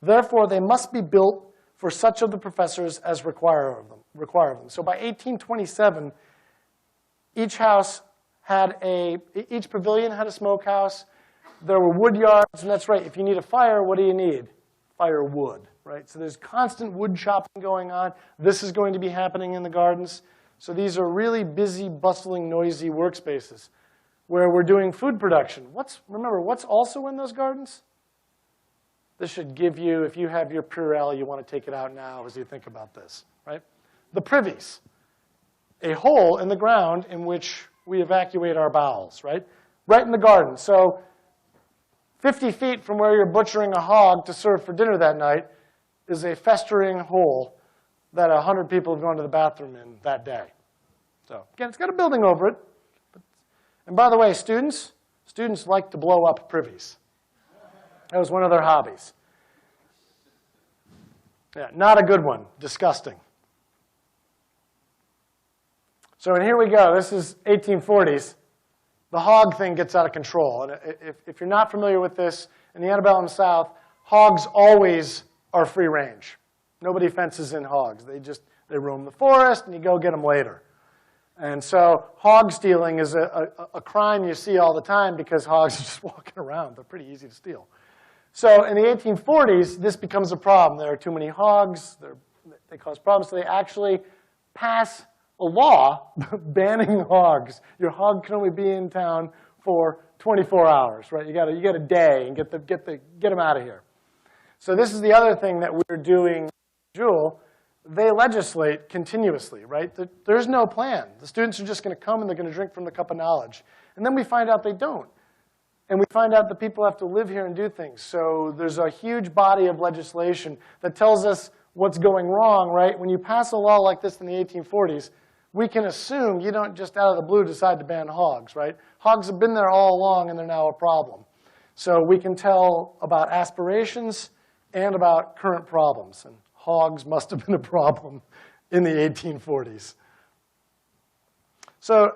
Therefore, they must be built for such of the professors as require of them. So by 1827, each pavilion had a smokehouse. There were wood yards, and that's right. If you need a fire, what do you need? Firewood, right? So there's constant wood chopping going on. This is going to be happening in the gardens. So these are really busy, bustling, noisy workspaces where we're doing food production. Remember, what's also in those gardens? This should give you, if you have your Purell, you want to take it out now as you think about this, right? The privies, a hole in the ground in which we evacuate our bowels, right? Right in the garden. So 50 feet from where you're butchering a hog to serve for dinner that night is a festering hole that 100 people have gone to the bathroom in that day. So again, it's got a building over it. And by the way, students like to blow up privies. That was one of their hobbies. Yeah, not a good one. Disgusting. So and here we go. This is 1840s. The hog thing gets out of control. And if you're not familiar with this, in the antebellum South, hogs always are free range. Nobody fences in hogs. They roam the forest, and you go get them later. And so hog stealing is a crime you see all the time because hogs are just walking around. They're pretty easy to steal. So in the 1840s, this becomes a problem. There are too many hogs. They cause problems. So they actually pass a law banning hogs. Your hog can only be in town for 24 hours, right? You get a day and get them out of here. So this is the other thing that we're doing at Jewel. They legislate continuously, right? There's no plan. The students are just going to come and they're going to drink from the cup of knowledge. And then we find out they don't. And we find out that people have to live here and do things. So there's a huge body of legislation that tells us what's going wrong, right? When you pass a law like this in the 1840s, we can assume you don't just out of the blue decide to ban hogs, right? Hogs have been there all along, and they're now a problem. So we can tell about aspirations and about current problems. And hogs must have been a problem in the 1840s. So,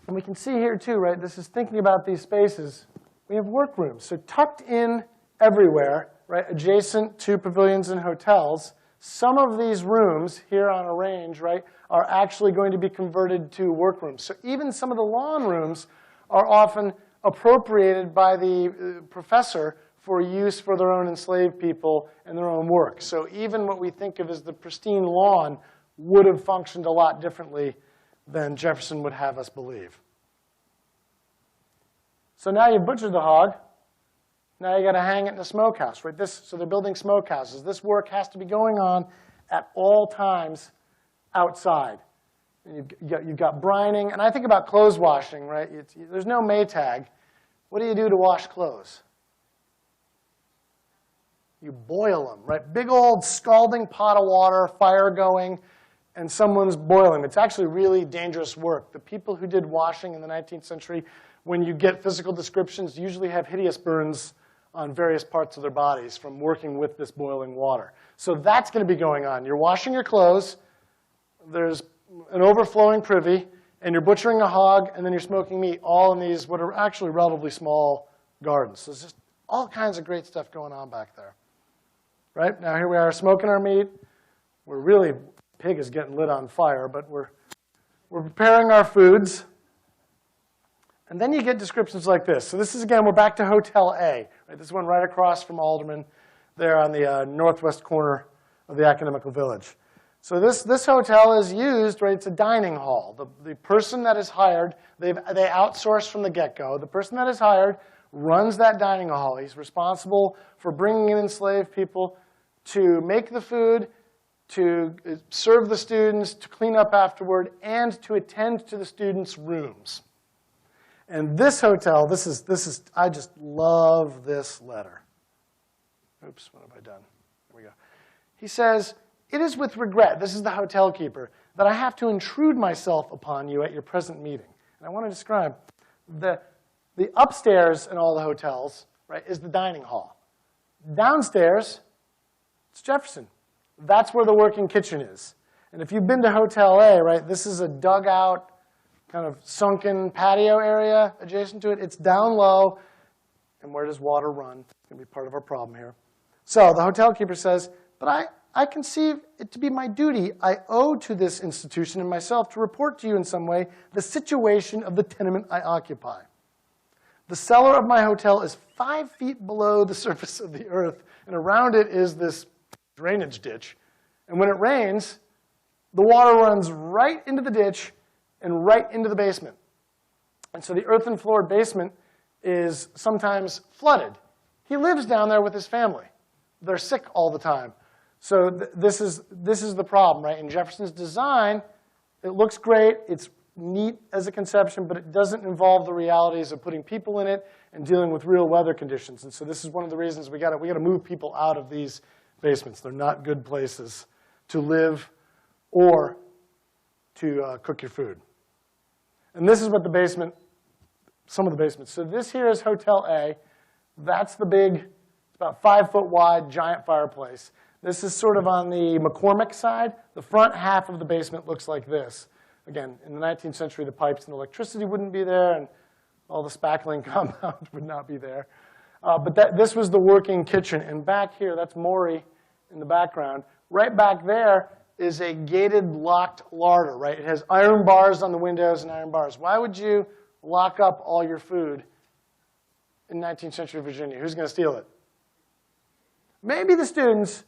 and we can see here too, right? This is thinking about these spaces. We have workrooms. So tucked in everywhere, right, adjacent to pavilions and hotels, some of these rooms here on a range, right, are actually going to be converted to workrooms. So even some of the lawn rooms are often appropriated by the professor for use for their own enslaved people and their own work. So even what we think of as the pristine lawn would have functioned a lot differently than Jefferson would have us believe. So now you've butchered the hog. Now you got to hang it in the smokehouse, right? So they're building smokehouses. This work has to be going on at all times outside. And you've got brining. And I think about clothes washing, right? There's no Maytag. What do you do to wash clothes? You boil them, right? Big old scalding pot of water, fire going, and someone's boiling. It's actually really dangerous work. The people who did washing in the 19th century, when you get physical descriptions, usually have hideous burns on various parts of their bodies from working with this boiling water. So that's going to be going on. You're washing your clothes. there's an overflowing privy, and you're butchering a hog, and then you're smoking meat, all in these what are actually relatively small gardens. So there's just all kinds of great stuff going on back there. Right? Now here we are smoking our meat. We're really, pig is getting lit on fire, but we're preparing our foods. And then you get descriptions like this. So this is, again, we're back to Hotel A. Right? This one right across from Alderman there on the northwest corner of the Academical Village. So this hotel is used, right, it's a dining hall. The person that is hired, they outsource from the get-go. The person that is hired runs that dining hall. He's responsible for bringing in enslaved people to make the food, to serve the students, to clean up afterward, and to attend to the students' rooms. And this hotel, this is I just love this letter. Oops, what have I done? There we go. He says, "It is with regret," this is the hotel keeper, "that I have to intrude myself upon you at your present meeting." And I want to describe the upstairs in all the hotels, right, is the dining hall. Downstairs, it's Jefferson. That's where the working kitchen is. And if you've been to Hotel A, right, this is a dugout, kind of sunken patio area adjacent to it. It's down low. And where does water run? It's going to be part of our problem here. So the hotel keeper says, "But I conceive it to be my duty I owe to this institution and myself to report to you in some way the situation of the tenement I occupy. The cellar of my hotel is 5 feet below the surface of the earth, and around it is this drainage ditch. And when it rains, the water runs right into the ditch and right into the basement. And so the earthen-floored basement is sometimes flooded. He lives down there with his family. They're sick all the time. So this is the problem, right? In Jefferson's design, it looks great. It's neat as a conception, but it doesn't involve the realities of putting people in it and dealing with real weather conditions. And so this is one of the reasons we got to move people out of these basements. They're not good places to live or to cook your food. And this is what the basement, some of the basements. So this here is Hotel A. That's the big, it's about 5 foot wide, giant fireplace. This is sort of on the McCormick side. The front half of the basement looks like this. Again, in the 19th century, the pipes and electricity wouldn't be there, and all the spackling compound would not be there. But this was the working kitchen. And back here, that's Maury in the background. Right back there is a gated, locked larder, right? It has iron bars on the windows and iron bars. Why would you lock up all your food in 19th century Virginia? Who's going to steal it? Maybe the students,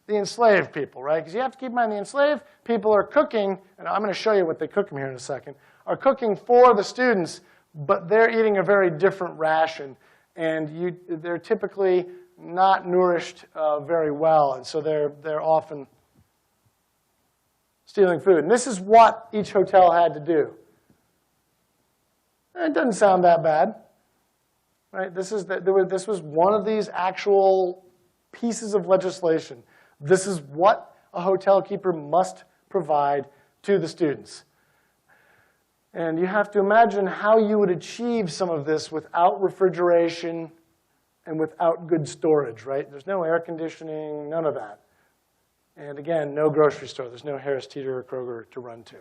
the enslaved people, right? Because you have to keep in mind the enslaved people are cooking, and I'm going to show you what they cook them here in a second, are cooking for the students, but they're eating a very different ration. And they're typically not nourished very well, and so they're often stealing food. And this is what each hotel had to do. It doesn't sound that bad, right? This was one of these actual pieces of legislation. This is what a hotel keeper must provide to the students. And you have to imagine how you would achieve some of this without refrigeration and without good storage, right? There's no air conditioning, none of that. And again, no grocery store. There's no Harris Teeter or Kroger to run to.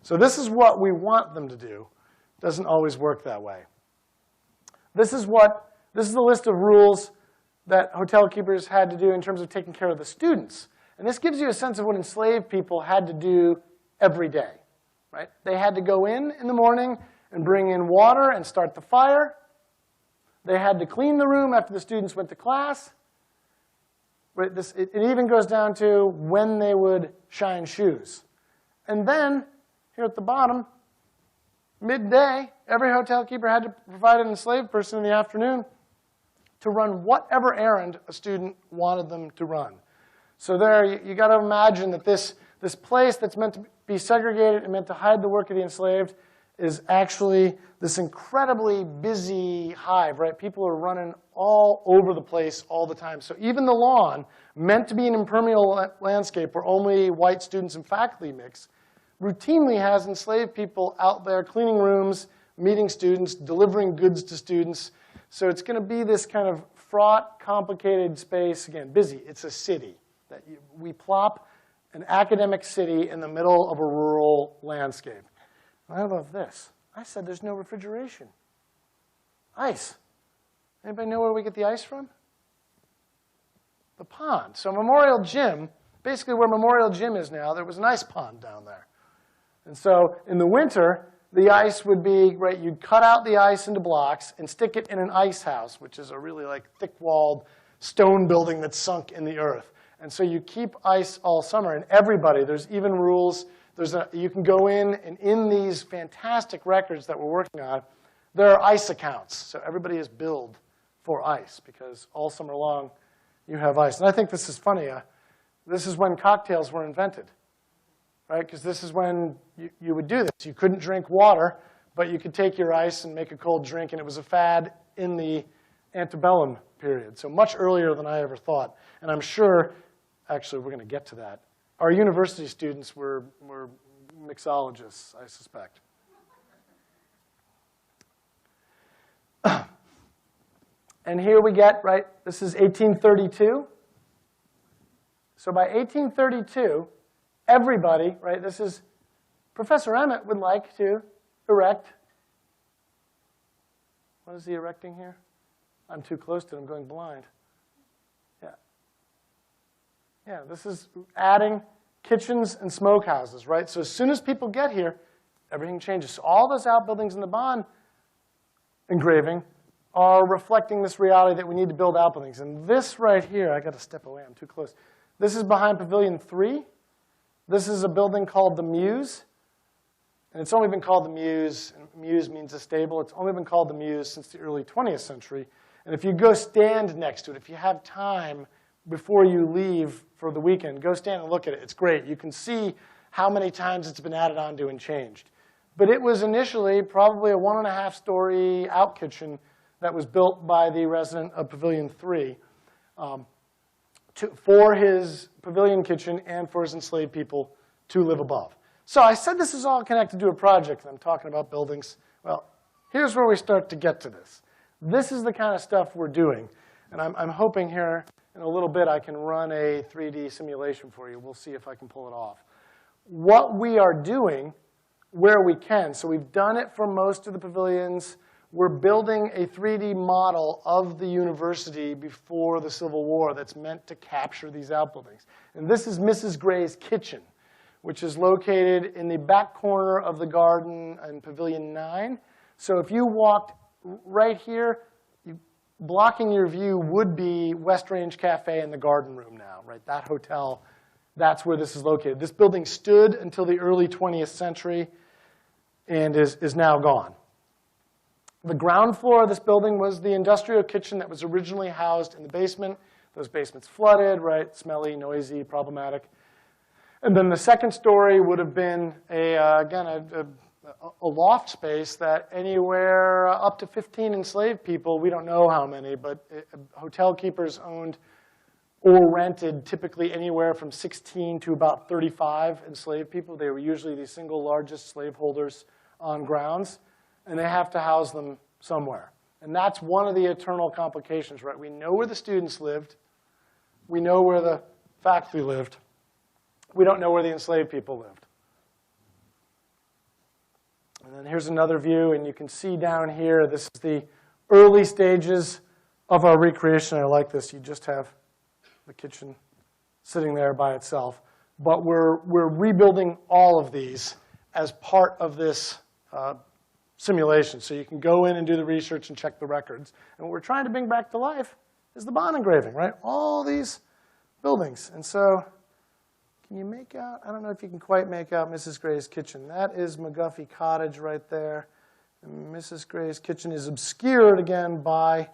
So this is what we want them to do. Doesn't always work that way. This is the list of rules that hotel keepers had to do in terms of taking care of the students. And this gives you a sense of what enslaved people had to do every day, right? They had to go in the morning and bring in water and start the fire. They had to clean the room after the students went to class. Right? It even goes down to when they would shine shoes. And then, here at the bottom, midday, every hotel keeper had to provide an enslaved person in the afternoon to run whatever errand a student wanted them to run. So there, you got to imagine that this place that's meant to be segregated and meant to hide the work of the enslaved is actually this incredibly busy hive, right? People are running all over the place all the time. So even the lawn, meant to be an impermeable landscape where only white students and faculty mix, routinely has enslaved people out there cleaning rooms, meeting students, delivering goods to students. So it's going to be this kind of fraught, complicated space. Again, busy. It's a city. We plop an academic city in the middle of a rural landscape. And I love this. I said there's no refrigeration. Ice. Anybody know where we get the ice from? The pond. So Memorial Gym, basically where Memorial Gym is now, there was an ice pond down there. And so in the winter, the ice would be, right, you'd cut out the ice into blocks and stick it in an ice house, which is a really like thick-walled stone building that's sunk in the earth. And so you keep ice all summer. And everybody, there's even rules. You can go in, and in these fantastic records that we're working on, there are ice accounts. So everybody is billed for ice because all summer long you have ice. And I think this is funny. This is when cocktails were invented, right? Because this is when you would do this. You couldn't drink water, but you could take your ice and make a cold drink, and it was a fad in the antebellum period. So much earlier than I ever thought. And I'm sure, actually, we're going to get to that. Our university students were mixologists, I suspect. And here we get, right, this is 1832. So by 1832, everybody, right, this is, Professor Emmett would like to erect, what is he erecting here? I'm too close to it, I'm going blind. Yeah, this is adding kitchens and smokehouses, right? So as soon as people get here, everything changes. So all those outbuildings in the Bond engraving are reflecting this reality that we need to build outbuildings. And this right here, I got to step away, I'm too close. This is behind Pavilion 3. This is a building called the Mews. And it's only been called the Mews, and Mews means a stable. It's only been called the Mews since the early 20th century. And if you go stand next to it, if you have time before you leave for the weekend, go stand and look at it. It's great. You can see how many times it's been added onto and changed. But it was initially probably a 1.5-story out kitchen that was built by the resident of Pavilion 3 for his pavilion kitchen and for his enslaved people to live above. So I said this is all connected to a project, and I'm talking about buildings. Well, here's where we start to get to this. This is the kind of stuff we're doing. And I'm hoping here in a little bit I can run a 3D simulation for you. We'll see if I can pull it off. What we are doing where we can, so we've done it for most of the pavilions. We're building a 3D model of the university before the Civil War that's meant to capture these outbuildings. And this is Mrs. Gray's kitchen, which is located in the back corner of the garden in Pavilion 9. So if you walked right here, blocking your view would be West Range Cafe and the garden room now, right? That hotel, that's where this is located. This building stood until the early 20th century and is now gone. The ground floor of this building was the industrial kitchen that was originally housed in the basement. Those basements flooded, right? Smelly, noisy, problematic. And then the second story would have been, a loft space that anywhere up to 15 enslaved people, we don't know how many, but hotel keepers owned or rented typically anywhere from 16 to about 35 enslaved people. They were usually the single largest slaveholders on grounds, and they have to house them somewhere. And that's one of the eternal complications, right? We know where the students lived. We know where the faculty lived. We don't know where the enslaved people lived. And then here's another view, and you can see down here, this is the early stages of our recreation. I like this. You just have the kitchen sitting there by itself. But we're rebuilding all of these as part of this simulation. So you can go in and do the research and check the records. And what we're trying to bring back to life is the Bond engraving, right? All these buildings. And so can you make out? I don't know if you can quite make out Mrs. Gray's kitchen. That is McGuffey Cottage right there. And Mrs. Gray's kitchen is obscured again by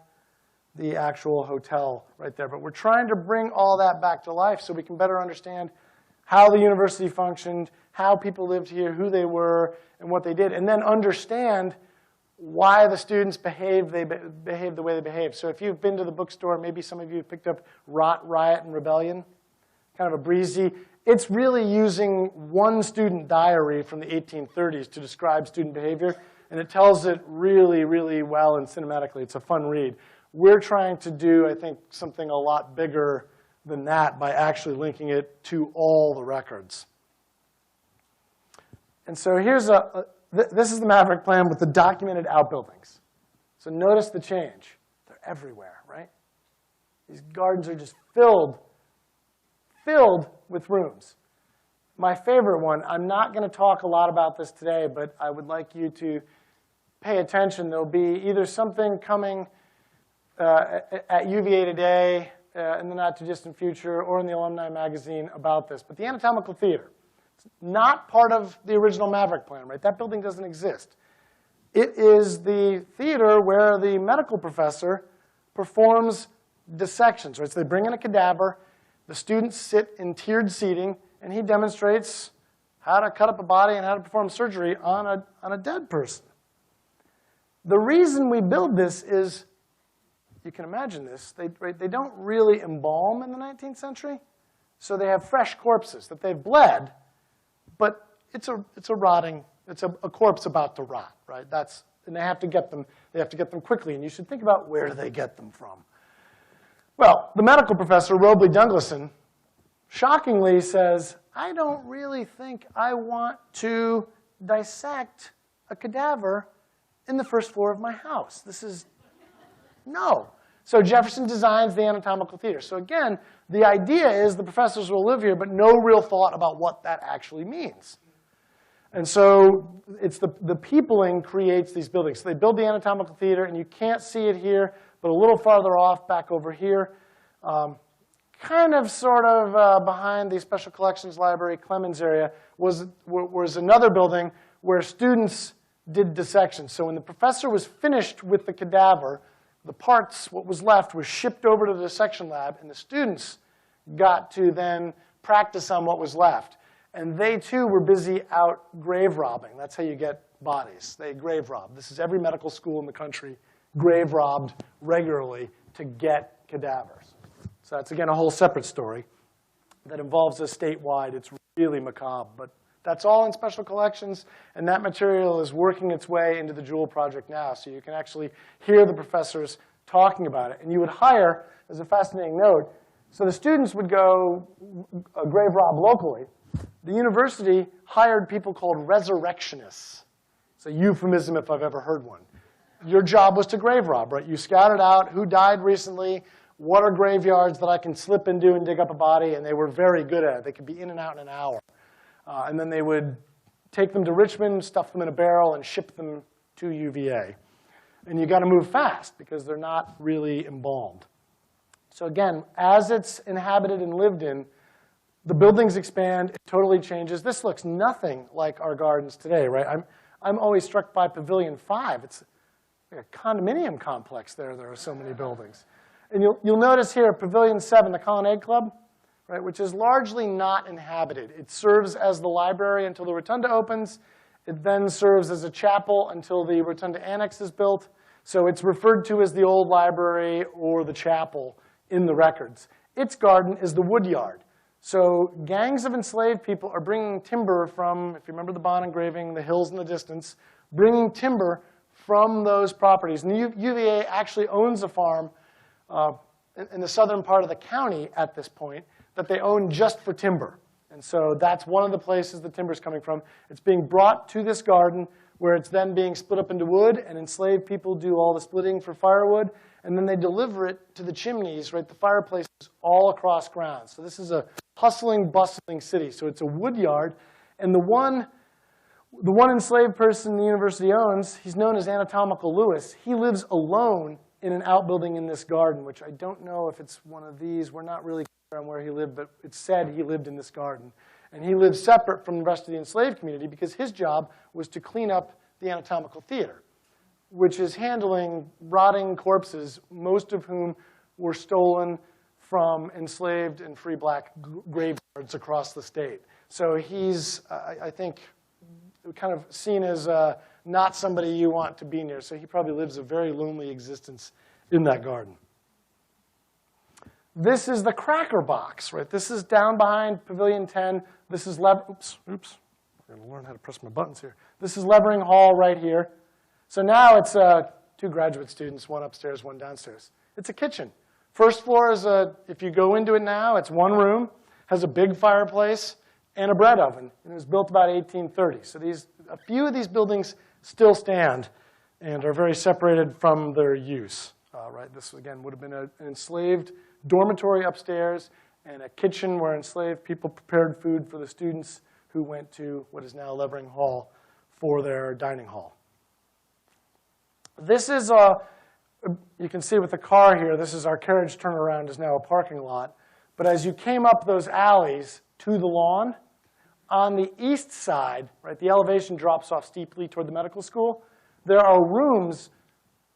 the actual hotel right there. But we're trying to bring all that back to life so we can better understand how the university functioned, how people lived here, who they were, and what they did, and then understand why the students behaved the way they behaved. So if you've been to the bookstore, maybe some of you have picked up Rot, Riot, and Rebellion, kind of a breezy. It's really using one student diary from the 1830s to describe student behavior, and it tells it really, really well and cinematically. It's a fun read. We're trying to do, I think, something a lot bigger than that by actually linking it to all the records. And so here's this is the Maverick plan with the documented outbuildings. So notice the change. They're everywhere, right? These gardens are just filled with rooms. My favorite one, I'm not going to talk a lot about this today, but I would like you to pay attention. There'll be either something coming at UVA today in the not-too-distant future or in the alumni magazine about this. But the anatomical theater, it's not part of the original Maverick plan, right? That building doesn't exist. It is the theater where the medical professor performs dissections, right? So they bring in a cadaver, the students sit in tiered seating, and he demonstrates how to cut up a body and how to perform surgery on a dead person. The reason we build this is, you can imagine this, they don't really embalm in the 19th century, so they have fresh corpses that they've bled, but it's a corpse about to rot, right? And they have to get them quickly, and you should think about where do they get them from. Well, the medical professor, Robley Douglason, shockingly says, I don't really think I want to dissect a cadaver in the first floor of my house. No. So Jefferson designs the anatomical theater. So again, the idea is the professors will live here, but no real thought about what that actually means. And so it's the peopling creates these buildings. So they build the anatomical theater, and you can't see it here, but a little farther off, back over here, kind of sort of behind the Special Collections Library, Clemens area, was another building where students did dissections. So when the professor was finished with the cadaver, the parts, what was left, was shipped over to the dissection lab, and the students got to then practice on what was left. And they, too, were busy out grave robbing. That's how you get bodies. They grave rob. This is every medical school in the country grave robbed regularly to get cadavers. So that's, again, a whole separate story that involves us statewide. It's really macabre. But that's all in special collections, and that material is working its way into the Jewel Project now. So you can actually hear the professors talking about it. And you would hire, as a fascinating note, so the students would go grave rob locally. The university hired people called resurrectionists. It's a euphemism if I've ever heard one. Your job was to grave rob, right? You scouted out who died recently, what are graveyards that I can slip into and dig up a body, and they were very good at it. They could be in and out in an hour. And then they would take them to Richmond, stuff them in a barrel, and ship them to UVA. And you got to move fast because they're not really embalmed. So again, as it's inhabited and lived in, the buildings expand, it totally changes. This looks nothing like our gardens today, right? I'm always struck by Pavilion 5. It's like a condominium complex there. There are so many buildings. And you'll notice here, Pavilion 7, the Colonnade Club, right, which is largely not inhabited. It serves as the library until the rotunda opens. It then serves as a chapel until the rotunda annex is built. So it's referred to as the old library or the chapel in the records. Its garden is the wood yard. So gangs of enslaved people are bringing timber from, if you remember the Bond engraving, the hills in the distance, bringing timber from those properties. And the UVA actually owns a farm in the southern part of the county at this point that they own just for timber. And so that's one of the places the timber is coming from. It's being brought to this garden where it's then being split up into wood, and enslaved people do all the splitting for firewood, and then they deliver it to the chimneys, right, the fireplaces all across grounds. So this is a hustling, bustling city. So it's a wood yard, and the one enslaved person the university owns, he's known as Anatomical Lewis. He lives alone in an outbuilding in this garden, which I don't know if it's one of these. We're not really clear on where he lived, but it said he lived in this garden. And he lived separate from the rest of the enslaved community because his job was to clean up the anatomical theater, which is handling rotting corpses, most of whom were stolen from enslaved and free black graveyards across the state. So he's, I think, kind of seen as not somebody you want to be near. So he probably lives a very lonely existence in that garden. This is the cracker box, right? This is down behind Pavilion 10. This is oops. I'm going to learn how to press my buttons here. This is Levering Hall right here. So now it's two graduate students, one upstairs, one downstairs. It's a kitchen First floor is if you go into it now, it's one room, has a big fireplace and a bread oven. And it was built about 1830. So a few of these buildings still stand and are very separated from their use. Right? This, again, would have been an enslaved dormitory upstairs and a kitchen where enslaved people prepared food for the students who went to what is now Levering Hall for their dining hall. This is, you can see with the car here, this is our carriage turnaround is now a parking lot. But as you came up those alleys to the lawn, on the east side, right, the elevation drops off steeply toward the medical school. There are rooms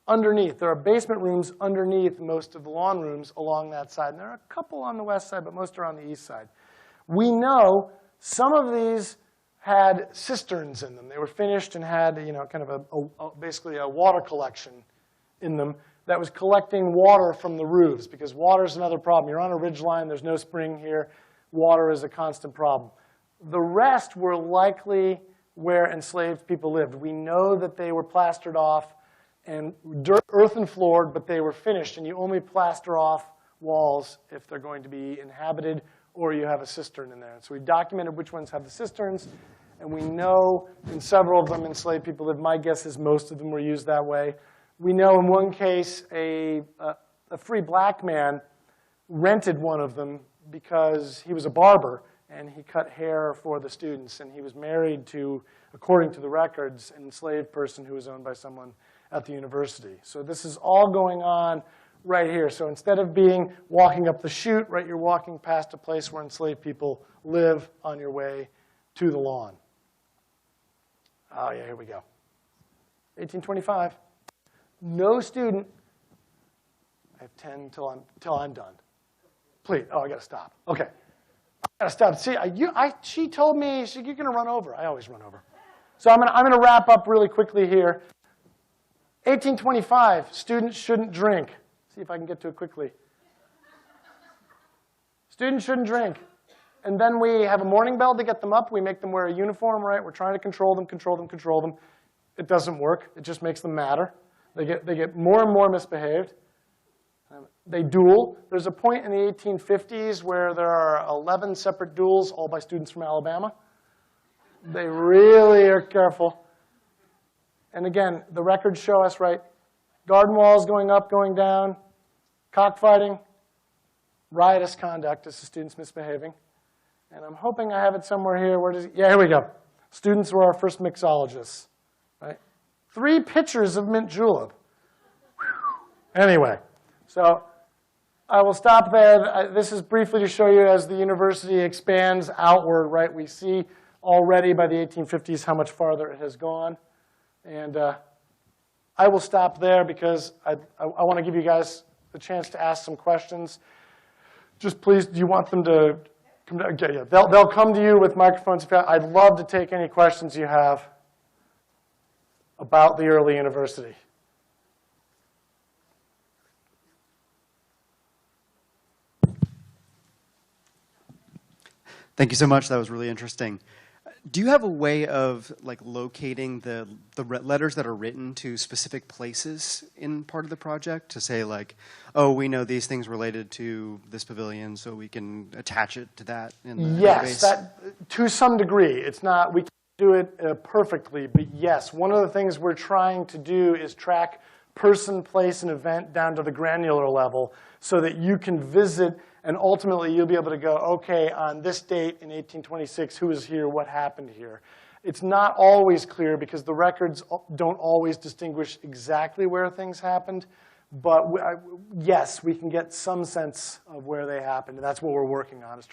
underneath. There are basement rooms underneath most of the lawn rooms along that side. And there are a couple on the west side, but most are on the east side. We know some of these had cisterns in them. They were finished and had, kind of basically a water collection in them that was collecting water from the roofs, because water is another problem. You're on a ridgeline. There's no spring here. Water is a constant problem. The rest were likely where enslaved people lived. We know that they were plastered off and earthen floored, but they were finished. And you only plaster off walls if they're going to be inhabited or you have a cistern in there. And so we documented which ones have the cisterns. And we know in several of them enslaved people lived. My guess is most of them were used that way. We know in one case a free black man rented one of them because he was a barber and he cut hair for the students. And he was married to, according to the records, an enslaved person who was owned by someone at the university. So this is all going on right here. So instead of walking up the chute, right, you're walking past a place where enslaved people live on your way to the lawn. Oh, yeah, here we go. 1825. No student. I have 10 till I'm done. Please. Oh, I got to stop. Okay. I got to stop. See, she told me you're going to run over. I always run over. So I'm going to wrap up really quickly here. 1825, students shouldn't drink. See if I can get to it quickly. Students shouldn't drink. And then we have a morning bell to get them up. We make them wear a uniform, right? We're trying to control them. It doesn't work. It just makes them madder. They get more and more misbehaved. They duel. There's a point in the 1850s where there are 11 separate duels, all by students from Alabama. They really are careful. And again, the records show us, right, garden walls going up, going down, cockfighting, riotous conduct as the students misbehaving. And I'm hoping I have it somewhere here. Where does it? Yeah, here we go. Students were our first mixologists, right? 3 pitchers of mint julep. Anyway, so I will stop there. This is briefly to show you as the university expands outward, right? We see already by the 1850s how much farther it has gone. And I will stop there because I want to give you guys the chance to ask some questions. Just please, do you want them to come down? Okay, yeah. They'll come to you with microphones. I'd love to take any questions you have about the early university. Thank you so much. That was really interesting. Do you have a way of locating the letters that are written to specific places in part of the project to say oh, we know these things related to this pavilion, so we can attach it to that in the Yes, database? To some degree. It's not, we can't do it perfectly, but yes, one of the things we're trying to do is track person, place, and event down to the granular level so that you can visit and ultimately you'll be able to go, okay, on this date in 1826, who was here, what happened here? It's not always clear because the records don't always distinguish exactly where things happened, but yes, we can get some sense of where they happened, and that's what we're working on, is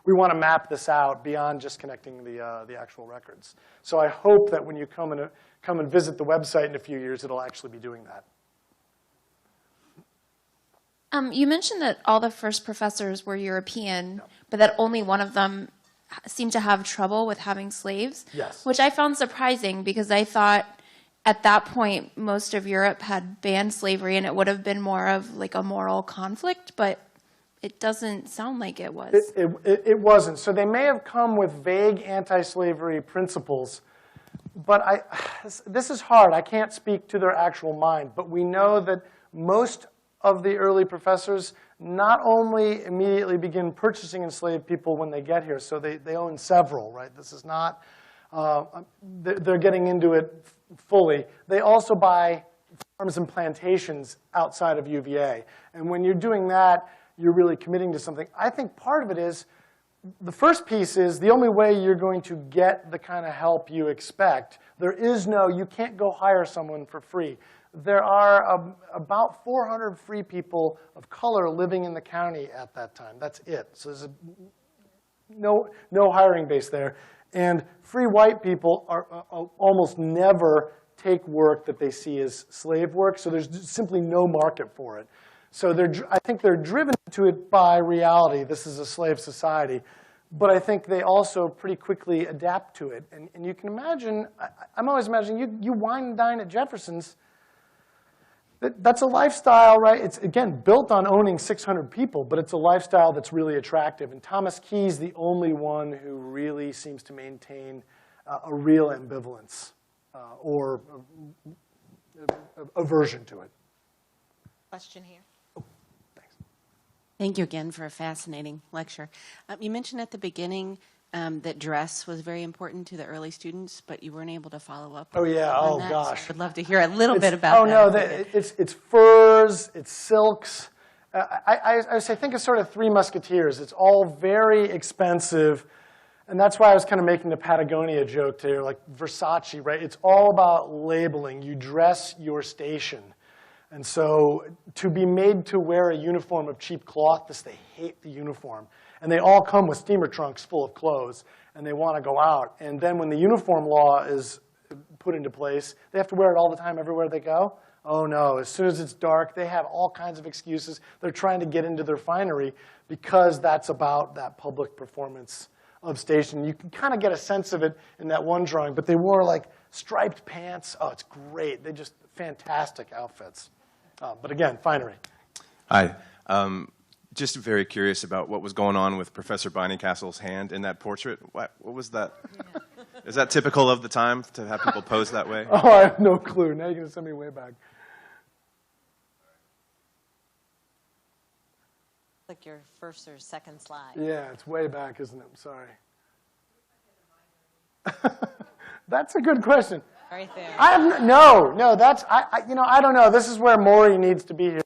we want to map this out beyond just connecting the actual records. So I hope that when you come and visit the website in a few years, it'll actually be doing that. You mentioned that all the first professors were European, but that only one of them seemed to have trouble with having slaves. Yes. Which I found surprising because I thought at that point most of Europe had banned slavery and it would have been more of a moral conflict, but it doesn't sound like it was. It wasn't. So they may have come with vague anti-slavery principles, but this is hard. I can't speak to their actual mind, but we know that most of the early professors not only immediately begin purchasing enslaved people when they get here, so they own several, right? This is not, they're getting into it fully. They also buy farms and plantations outside of UVA. And when you're doing that, you're really committing to something. I think part of it is, the first piece is the only way you're going to get the kind of help you expect. You can't go hire someone for free. There are about 400 free people of color living in the county at that time. That's it. So there's no hiring base there. And free white people almost never take work that they see as slave work, so there's simply no market for it. So I think they're driven to it by reality. This is a slave society. But I think they also pretty quickly adapt to it. And you can imagine, I'm always imagining, you wine and dine at Jefferson's. That's a lifestyle, right? It's, again, built on owning 600 people, but it's a lifestyle that's really attractive. And Thomas Key's the only one who really seems to maintain a real ambivalence or aversion to it. Question here. Thank you again for a fascinating lecture. You mentioned at the beginning that dress was very important to the early students, but you weren't able to follow up. Oh, yeah. On Oh, that, gosh. So I'd love to hear a little bit about that. Oh, no. It's furs. It's silks. I think it's sort of Three Musketeers. It's all very expensive. And that's why I was kind of making the Patagonia joke there, like Versace, right? It's all about labeling. You dress your station. And so to be made to wear a uniform of cheap cloth, they hate the uniform. And they all come with steamer trunks full of clothes, and they want to go out. And then when the uniform law is put into place, they have to wear it all the time everywhere they go. Oh, no. As soon as it's dark, they have all kinds of excuses. They're trying to get into their finery because that's about that public performance of station. You can kind of get a sense of it in that one drawing, but they wore like striped pants. Oh, it's great. They're just fantastic outfits. But again, finery. Hi. Just very curious about what was going on with Professor Bonnycastle's hand in that portrait. What was that? Yeah. Is that typical of the time to have people pose that way? Oh, I have no clue. Now you're going to send me way back. Like your first or second slide. Yeah, it's way back, isn't it? I'm sorry. That's a good question. Right there. I don't know. This is where Maury needs to be here.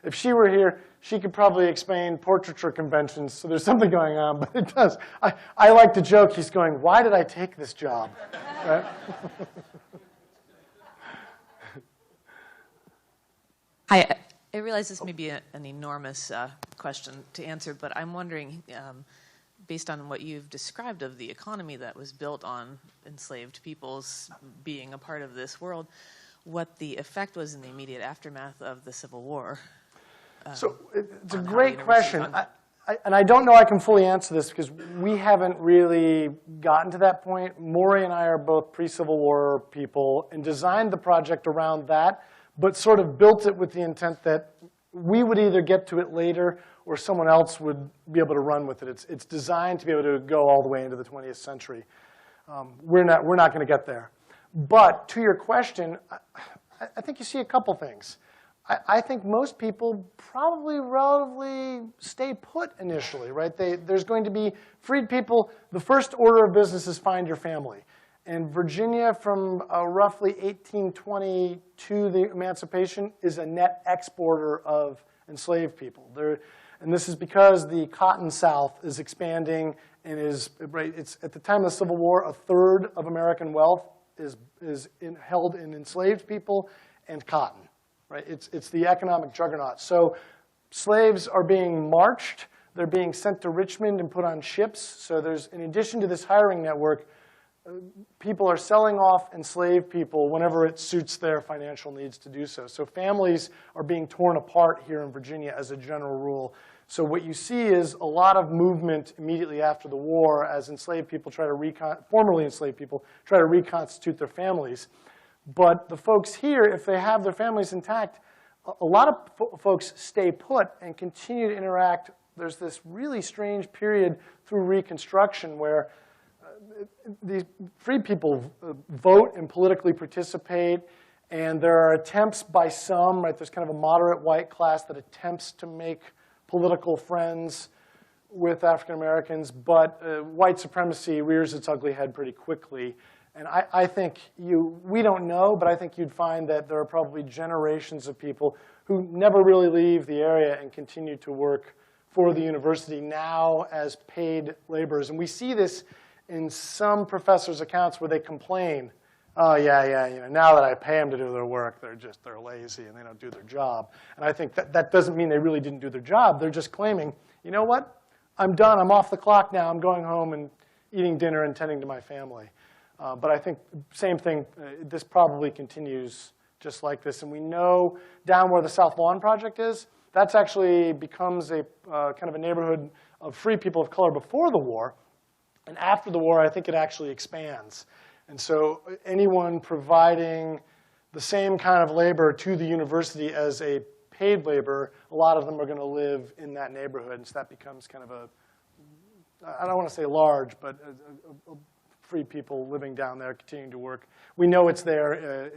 If she were here, she could probably explain portraiture conventions. So there's something going on, but it does. I like to joke. He's going, why did I take this job? Right? Hi. I realize this may be an enormous question to answer, but I'm wondering, based on what you've described of the economy that was built on enslaved peoples being a part of this world, what the effect was in the immediate aftermath of the Civil War. So it's a great question. And I don't know I can fully answer this because we haven't really gotten to that point. Maury and I are both pre-Civil War people and designed the project around that, but sort of built it with the intent that we would either get to it later or someone else would be able to run with it. It's designed to be able to go all the way into the 20th century. We're not going to get there. But to your question, I think you see a couple things. I think most people probably relatively stay put initially, right? There's going to be freed people. The first order of business is find your family. And Virginia, from roughly 1820 to the emancipation, is a net exporter of enslaved people. And this is because the Cotton South is expanding and it's at the time of the Civil War, a third of American wealth is held in enslaved people and cotton. Right? It's the economic juggernaut. So slaves are being marched. They're being sent to Richmond and put on ships. So in addition to this hiring network, people are selling off enslaved people whenever it suits their financial needs to do so. So families are being torn apart here in Virginia as a general rule. So what you see is a lot of movement immediately after the war as enslaved people formerly enslaved people try to reconstitute their families. But the folks here, if they have their families intact, a lot of folks stay put and continue to interact. There's this really strange period through Reconstruction where these free people vote and politically participate, and there are attempts by some, right, there's kind of a moderate white class that attempts to make political friends with African Americans, but white supremacy rears its ugly head pretty quickly. And I think we don't know, but I think you'd find that there are probably generations of people who never really leave the area and continue to work for the university now as paid laborers. And we see this in some professors' accounts where they complain, oh, yeah, now that I pay them to do their work, they're lazy and they don't do their job. And I think that doesn't mean they really didn't do their job. They're just claiming, you know what? I'm done. I'm off the clock now. I'm going home and eating dinner and tending to my family. But I think same thing, this probably continues just like this. And we know down where the South Lawn Project is, that's actually becomes a kind of a neighborhood of free people of color before the war. And after the war, I think it actually expands. And so anyone providing the same kind of labor to the university as a paid labor, a lot of them are going to live in that neighborhood. And so that becomes kind of I don't want to say large, but free people living down there continuing to work. We know it's there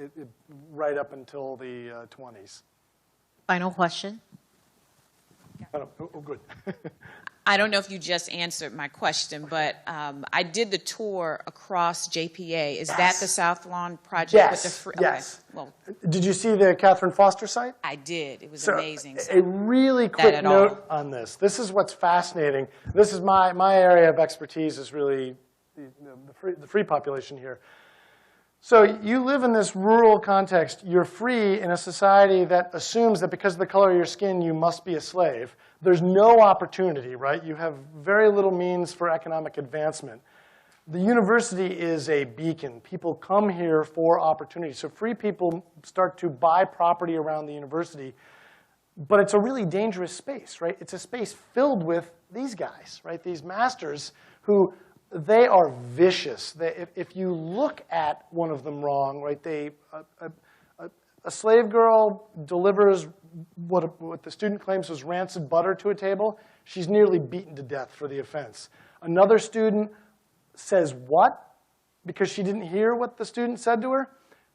right up until the 20s. Final question. Oh, good. I don't know if you just answered my question, but I did the tour across JPA. Is that the South Lawn Project? Yes, with yes. Okay. Well, Did you see the Catherine Foster site? I did. It was So, amazing. A really quick at note on this. This is what's fascinating. This is my area of expertise is really the free population here. So you live in this rural context. You're free in a society that assumes that because of the color of your skin, you must be a slave. There's no opportunity, right? You have very little means for economic advancement. The university is a beacon. People come here for opportunity. So free people start to buy property around the university. But it's a really dangerous space, right? It's a space filled with these guys, right? These masters who they are vicious. If you look at one of them wrong, right? A slave girl delivers what the student claims was rancid butter to a table. She's nearly beaten to death for the offense. Another student says what? Because she didn't hear what the student said to her?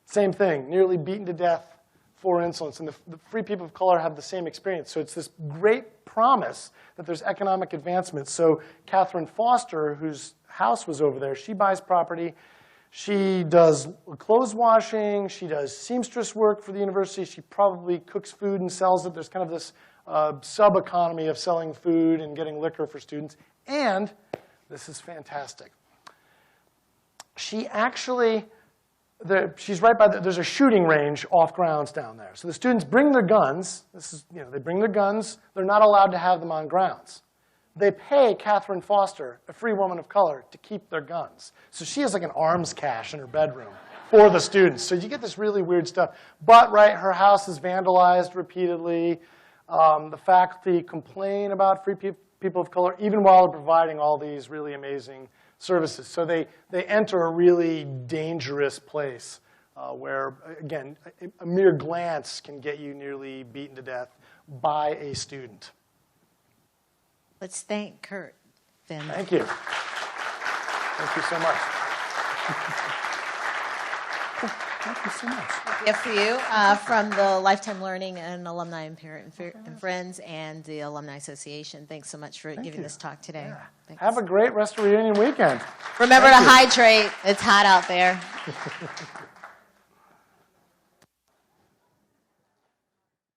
Same thing, nearly beaten to death for insolence. And the free people of color have the same experience. So it's this great promise that there's economic advancement. So Catherine Foster, whose house was over there, she buys property. She does clothes washing. She does seamstress work for the university. She probably cooks food and sells it. There's kind of this sub-economy of selling food and getting liquor for students. And this is fantastic. She actually, she's right by there's a shooting range off grounds down there. So the students bring their guns. They bring their guns. They're not allowed to have them on grounds. They pay Catherine Foster, a free woman of color, to keep their guns. So she has like an arms cache in her bedroom for the students. So you get this really weird stuff. But, right, her house is vandalized repeatedly. The faculty complain about free people of color, even while they're providing all these really amazing services. So they enter a really dangerous place where, again, a mere glance can get you nearly beaten to death by a student. Let's thank Kurt. Then. Thank you. Thank you so much. Thank you so much. Gift for you from the Lifetime Learning and Alumni and Parent and Friends and the Alumni Association. Thanks so much for giving this talk today. Yeah. Have a great rest of reunion weekend. Remember to hydrate. It's hot out there.